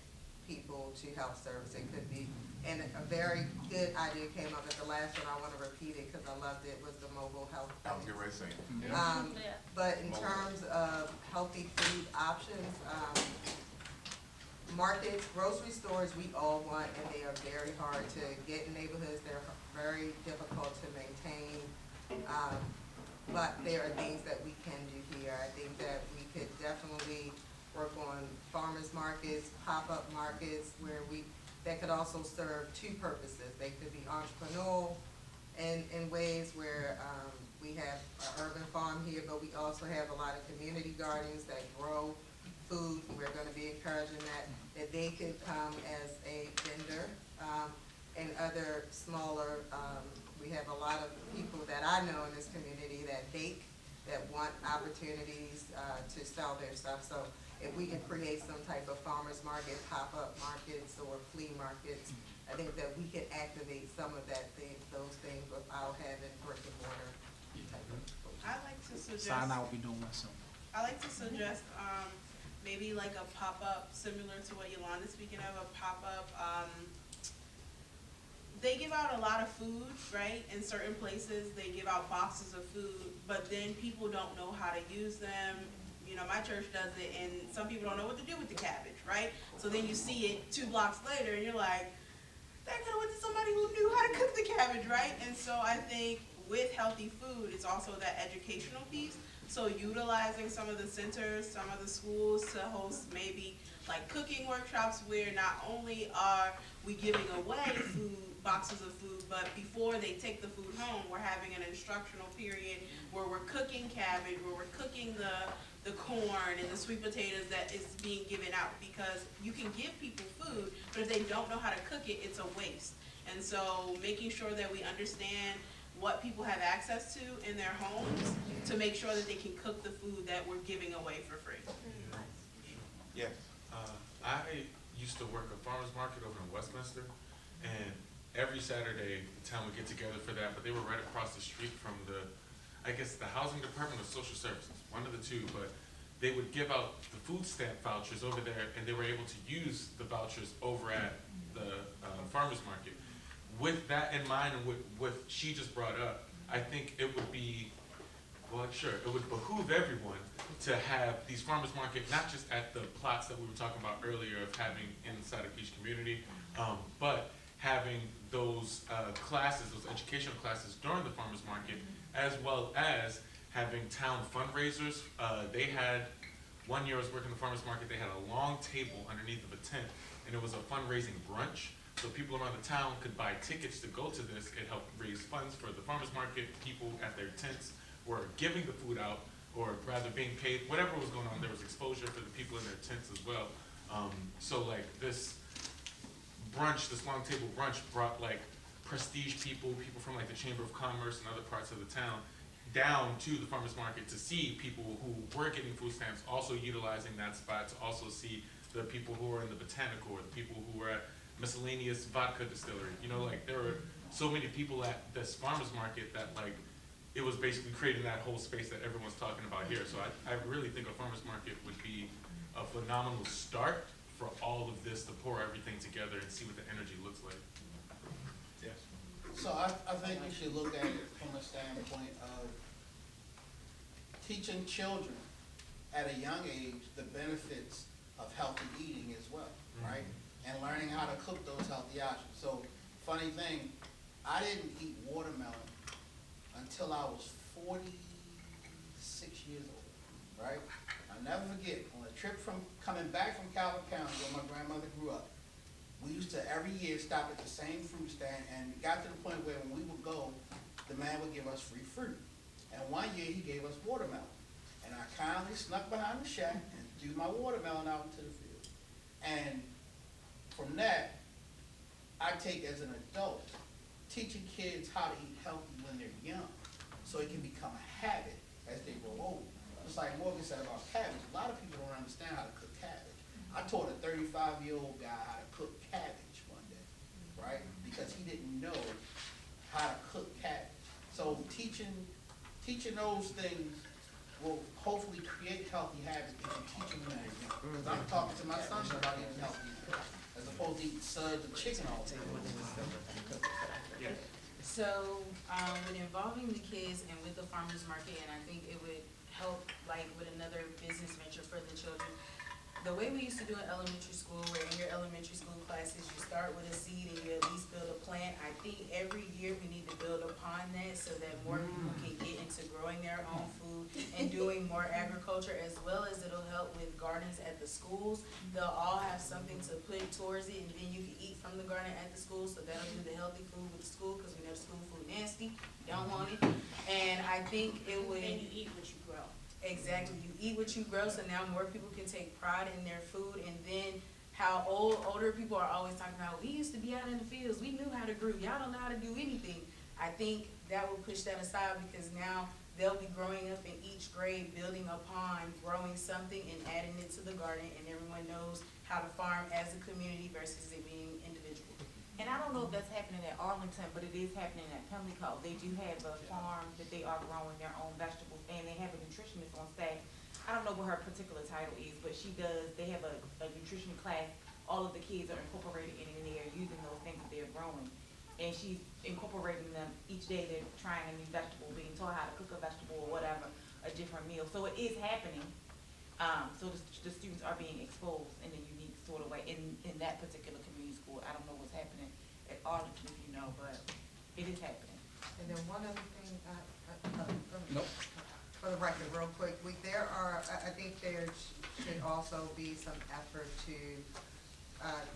people to health service, it could be, and a very good idea came up at the last one, I wanna repeat it, cause I loved it, was the mobile health. I was getting ready to say it. But in terms of healthy food options, markets, grocery stores, we all want, and they are very hard to get in neighborhoods, they're very difficult to maintain. But there are things that we can do here. I think that we could definitely work on farmers markets, pop-up markets, that could also serve two purposes. They could be entrepreneurial in ways where, we have an urban farm here, but we also have a lot of community gardens that grow food. We're gonna be encouraging that they could come as a vendor, and other smaller, we have a lot of people that I know in this community that bake, that want opportunities to sell their stuff. So if we can create some type of farmer's market, pop-up markets or flea markets, I think that we could activate some of those things without having brick and mortar type of. I like to suggest. Sign out, we doing one soon. I like to suggest, maybe like a pop-up similar to what Yolanda's speaking of, a pop-up, they give out a lot of food, right? In certain places, they give out boxes of food, but then people don't know how to use them. You know, my church does it, and some people don't know what to do with the cabbage, right? So then you see it 2 blocks later, and you're like, that could have went to somebody who knew how to cook the cabbage, right? And so I think with healthy food, it's also that educational piece. So utilizing some of the centers, some of the schools to host maybe like cooking workshops where not only are we giving away food, boxes of food, but before they take the food home, we're having an instructional period where we're cooking cabbage, where we're cooking the corn and the sweet potatoes that is being given out, because you can give people food, but if they don't know how to cook it, it's a waste. And so making sure that we understand what people have access to in their homes to make sure that they can cook the food that we're giving away for free. Yes. I used to work a farmer's market over in Westminster, and every Saturday the town would get together for that, but they were right across the street from I guess the housing department or social services, one of the two, but they would give out the food stamp vouchers over there, and they were able to use the vouchers over at the farmer's market. With that in mind and with what she just brought up, I think it would be, well, sure, it would behoove everyone to have these farmers market, not just at the plots that we were talking about earlier of having inside of each community, but having those classes, those educational classes during the farmers market, as well as having town fundraisers. They had, one year I was working the farmers market, they had a long table underneath of a tent, and it was a fundraising brunch. So people around the town could buy tickets to go to this. It helped raise funds for the farmers market. People at their tents were giving the food out, or rather being paid, whatever was going on. There was exposure for the people in their tents as well. So like this brunch, this long table brunch brought like prestige people from like the Chamber of Commerce and other parts of the town down to the farmers market to see people who were getting food stamps, also utilizing that spot to also see the people who were in the botanical, or the people who were at miscellaneous vodka distillery. You know, like there were so many people at this farmers market that like it was basically creating that whole space that everyone's talking about here. So I really think a farmers market would be a phenomenal start for all of this, to pour everything together and see what the energy looks like. Yes. So I think we should look at it from a standpoint of teaching children at a young age the benefits of healthy eating as well, right? And learning how to cook those healthy options. So, funny thing, I didn't eat watermelon until I was 46 years old, right? I'll never forget, on a trip coming back from Calvin County, where my grandmother grew up, we used to every year stop at the same fruit stand, and it got to the point where when we would go, the man would give us free fruit. And one year he gave us watermelon. And I kindly snuck behind the shack and threw my watermelon out into the field. And from that, I take as an adult, teaching kids how to eat healthy when they're young, so it can become a habit as they grow older. Just like Morgan said about cabbage, a lot of people don't understand how to cook cabbage. I taught a 35-year-old guy how to cook cabbage one day, right? Because he didn't know how to cook cabbage. So teaching those things will hopefully create healthy habits if you teach them when they're young. Because I'm talking to my son about eating healthy, as opposed to eating suds and chicken all day. So, with involving the kids and with the farmers market, and I think it would help like with another business venture for the children. The way we used to do in elementary school, where in your elementary school classes, you start with a seed and you at least build a plant. I think every year we need to build upon that so that more people can get into growing their own food and doing more agriculture, as well as it'll help with gardens at the schools. They'll all have something to put towards it, and then you can eat from the garden at the school, so that'll do the healthy food with the school, because we know school food nasty, you don't want it. And I think it would. And you eat what you grow. Exactly, you eat what you grow, so now more people can take pride in their food. And then how older people are always talking about, we used to be out in the fields, we knew how to grow, y'all don't know how to do anything. I think that will push that aside, because now they'll be growing up in each grade, building upon growing something and adding it to the garden, and everyone knows how to farm as a community versus it being individual. And I don't know if that's happening at Arlington, but it is happening at Pimlico. They do have a farm that they are growing their own vegetables, and they have a nutritionist on staff. I don't know what her particular title is, but they have a nutrition class. All of the kids are incorporated in, and they are using those things that they're growing. And she's incorporating them each day. They're trying a new vegetable, being taught how to cook a vegetable or whatever, a different meal. So it is happening. So the students are being exposed in a unique sort of way in that particular community school. I don't know what's happening at Arlington, if you know, but it is happening. And then one other thing, Nope. for the record, real quick, I think there should also be some effort to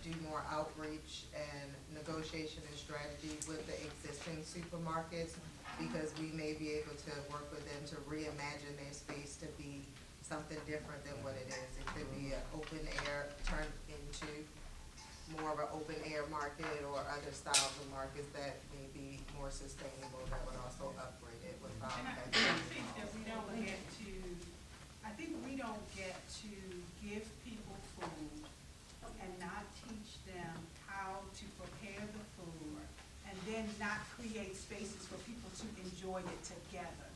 do more outreach and negotiation and strategy with the existing supermarkets, because we may be able to work with them to reimagine their space to be something different than what it is. It could be an open air, turned into more of an open air market, or other styles of markets that may be more sustainable, that would also upgrade it with And I think that we don't get to, I think we don't get to give people food and not teach them how to prepare the food, and then not create spaces for people to enjoy it together.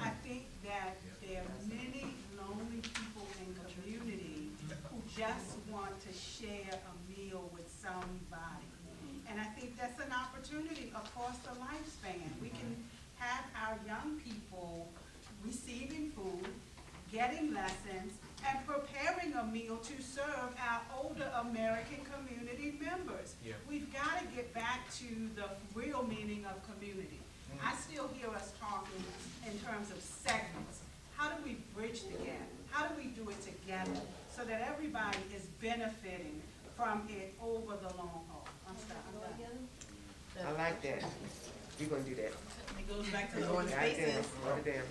I think that there are many lonely people in community who just want to share a meal with somebody. And I think that's an opportunity across the lifespan. We can have our young people receiving food, getting lessons, and preparing a meal to serve our older American community members. Yeah. We've got to get back to the real meaning of community. I still hear us talking in terms of segments. How do we bridge the gap? How do we do it together so that everybody is benefiting from it over the long haul? I'm stopping. I like that. We're gonna do that. It goes back to the Goddamn, open spaces. goddamn.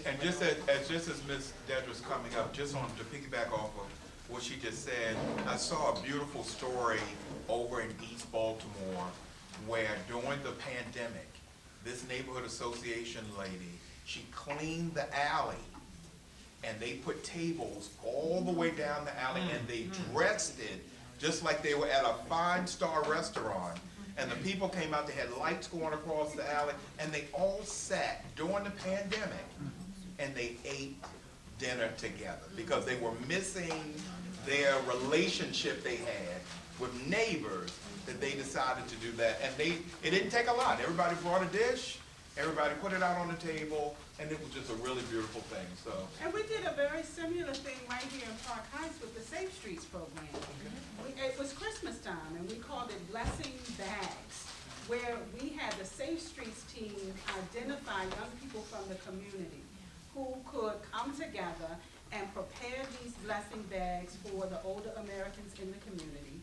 And just as Ms. Dedra's coming up, just on to piggyback off of what she just said, I saw a beautiful story over in East Baltimore where during the pandemic, this neighborhood association lady, she cleaned the alley, and they put tables all the way down the alley, and they dressed it just like they were at a five-star restaurant. And the people came out, they had lights going across the alley, and they all sat during the pandemic, and they ate dinner together, because they were missing their relationship they had with neighbors, that they decided to do that. And it didn't take a lot. Everybody brought a dish, everybody put it out on the table, and it was just a really beautiful thing, so. And we did a very similar thing right here in Park Heights with the Safe Streets program. It was Christmas time, and we called it Blessing Bags, where we had the Safe Streets team identify young people from the community who could come together and prepare these blessing bags for the older Americans in the community,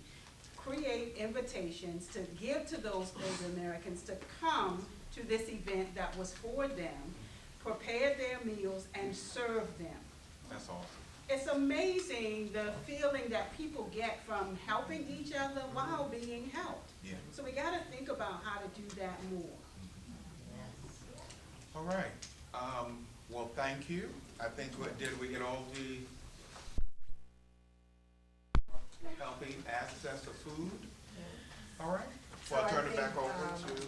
create invitations to give to those older Americans to come to this event that was for them, prepare their meals, and serve them. That's awesome. It's amazing the feeling that people get from helping each other while being helped. Yeah. So we gotta think about how to do that more. All right. Well, thank you. I think, did we get all the healthy access to food? All right. Well, I'll turn it back over to.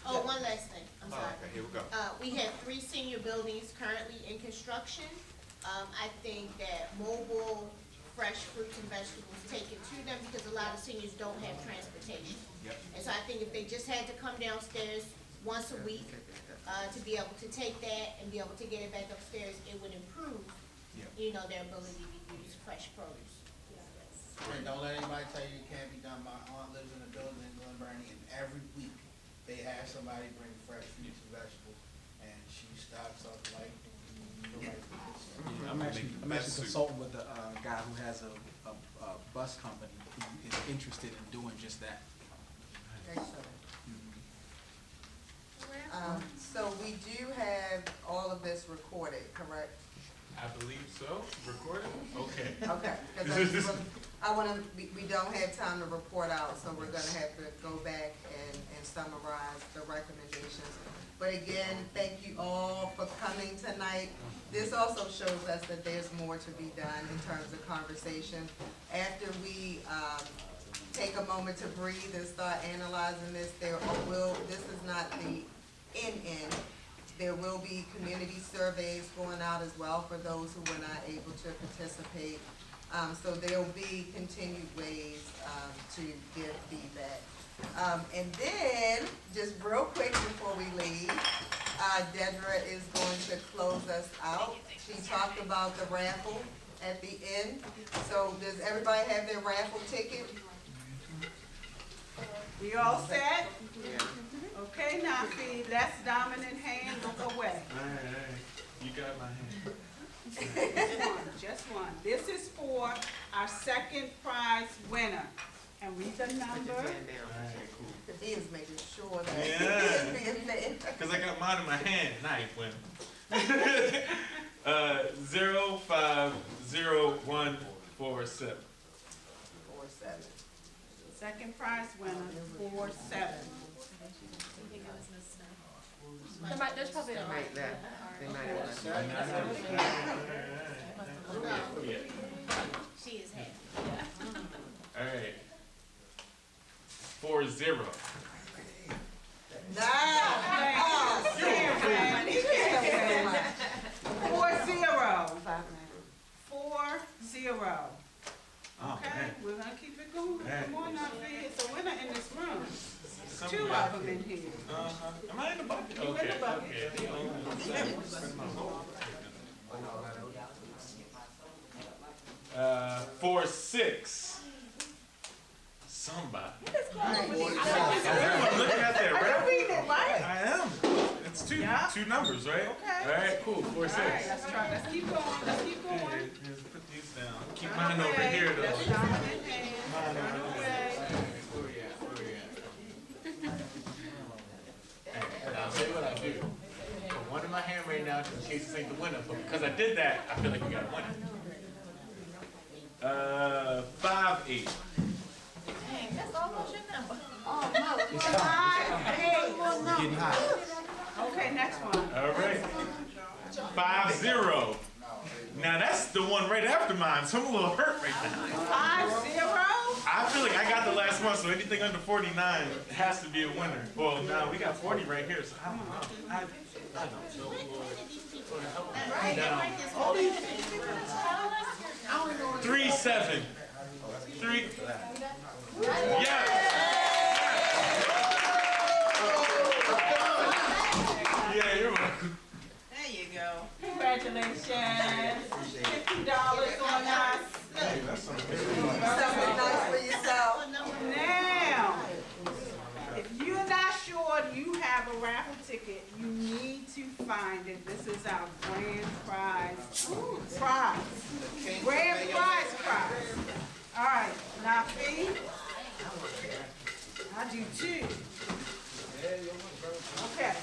Oh, one last thing, I'm sorry. Okay, here we go. We have 3 senior buildings currently in construction. I think that mobile, fresh fruits and vegetables taken to them, because a lot of seniors don't have transportation. Yep. And so I think if they just had to come downstairs once a week, to be able to take that and be able to get it back upstairs, it would improve, Yep. you know, their ability to use fresh produce. And don't let anybody tell you it can't be done. My aunt lives in a building in Glen Burnie, and every week they have somebody bring fresh fruits and vegetables, and she stocks up like nobody. Yeah, I'm actually consulting with a guy who has a bus company who is interested in doing just that. Excellent. So we do have all of this recorded, correct? I believe so. Recorded? Okay. Okay, because we don't have time to report out, so we're gonna have to go back and summarize the recommendations. But again, thank you all for coming tonight. This also shows us that there's more to be done in terms of conversation. After we take a moment to breathe and start analyzing this, this is not the end. There will be community surveys going out as well for those who were not able to participate. So there'll be continued ways to give feedback. And then, just real quick before we leave, Dedra is going to close us out. She talked about the raffle at the end. So does everybody have their raffle ticket? We all set? Okay, now, Fee, less dominant hand, look away. You got my hand. Just one. This is for our second prize winner. And read the number. He is making sure that Yeah. he is being fair. Because I got mine in my hand, knife when. 050147. 47. Second prize winner, 47. There's probably a Right there. They might She is happy. All right. 40. Nah. 4-0. Oh, Okay, man. we're gonna keep it going. Man. Come on now, Fee. It's a winner in this room. Somebody- Two of them in here. Am I in the bucket? You in the bucket. Okay. 46. Somebody. Everyone Everyone looking at that, Are right? you reading it right? I am. It's two numbers, right? Okay. All right, cool. 46. All right, let's keep going. Let's keep going. Hey, just put these down. Keep mine over here, though. That's dominant hand. Mine Run over away. Where we at? And I'll tell you what I do. Put one in my hand right now, just in case this ain't the winner. But because I did that, I feel like we got a winner. 5-8. Dang, that's almost your number. Oh, no. 5-8. Getting hot. Okay, next one. All right. 5-0. Now that's the one right after mine, so I'm a little hurt right now. 5-0? I feel like I got the last one, so anything under 49 has to be a winner. Well, now we got 40 right here, so I don't know. I don't know. Right, Down. all these 3-7. 3. Yes. Yeah, you're welcome. There you go. Congratulations. $50 on us. Something nice for yourself. Now, if you're not sure you have a raffle ticket, you need to find it. This is our grand prize. Grand prize. All right, now Fee, I do two. Okay.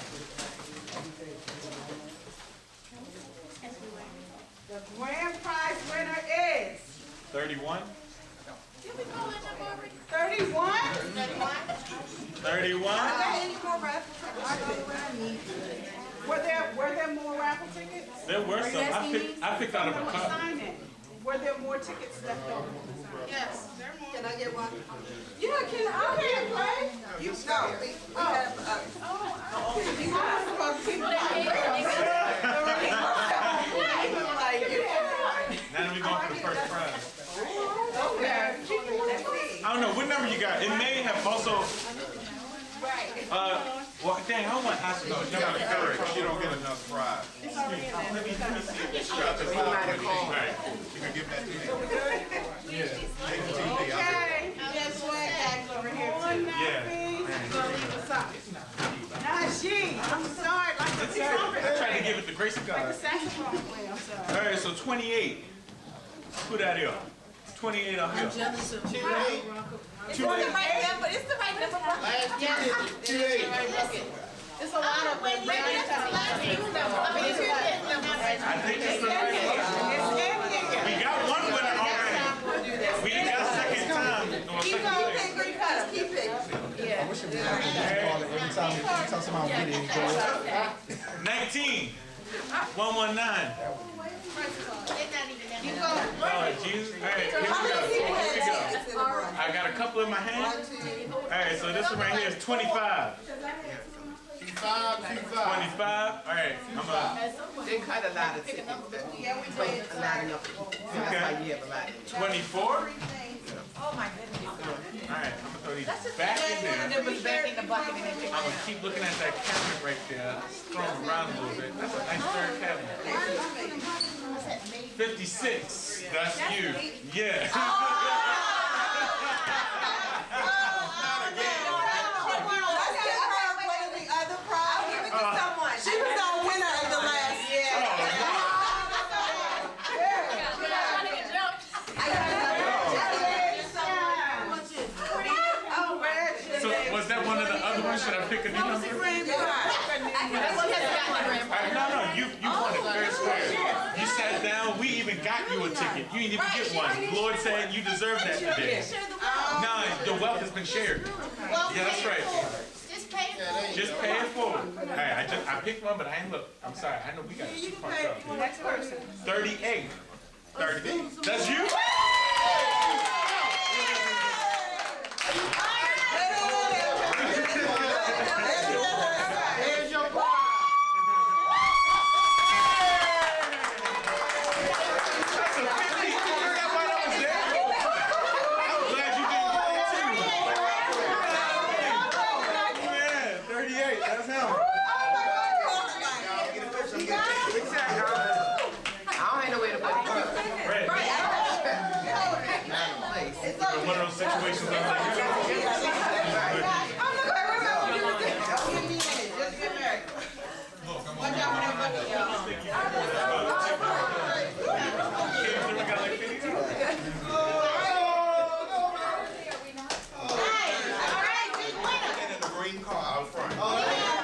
The grand prize winner is 31. 31? 31. Are there any more raffle tickets? Were there more raffle tickets? There were some. I picked out of a couple. Sign it. Were there more tickets left over? Yes, there are more. Can I get one? Yeah, can I get one? You know, we have, Now that we going for the first prize. Okay. I don't know, what number you got? It may have also, well, dang, I don't want to ask you. No, you gotta encourage, you don't get enough fries. Let me see if this You got this All one. right. You can give that to me. Yeah. Take the TV, I'll Okay, guess what? Act over here. One now, Yeah. Fee. Gonna leave us up. Najee, I'm sorry, like the trumpet. I tried to give it the grace of Like God. the saxophone player, I'm sorry. All right, so 28. Put that here. 28 up here. It's the right number, it's the right number. It's a lot of them. I think it's the right one. We got one winner already. We ain't got second time. keep it. should be happy to call it every time somebody get it. 19. 119. Oh, Jesus. All right, here we go. I got a couple in my hand. All right, so this one right here is 25. 25. 25. All right, I'm up. They cut a lot of tickets. Yeah, we But did. a lot enough. That's why you have a lot. 24. Oh my goodness. All right, I'm gonna throw these back in there. It was back in the bucket and then pick I'm gonna keep looking at that cabinet right there. Throw them around a little bit. That's a nice third cabinet. 56. That's you. Yeah. She was our winner in the last year. So was that one of the other ones? Should I pick a new number? No, you won it fair and square. You sat down, we even got you a ticket. You didn't even get one. Lord said you deserve that today. No, the wealth has been shared. Yeah, that's right. Just pay it forward. Just pay it forward. Hey, I picked one, but I ain't look. I'm sorry. I know we got two parts up. Next person. 38. 38. That's you? There's your prize. That's a 50. You heard that while I was there? I'm glad you didn't go too. Yeah, 38. That's him. I don't have no way to put it. Red. One of those situations I'm like, In the green car out front.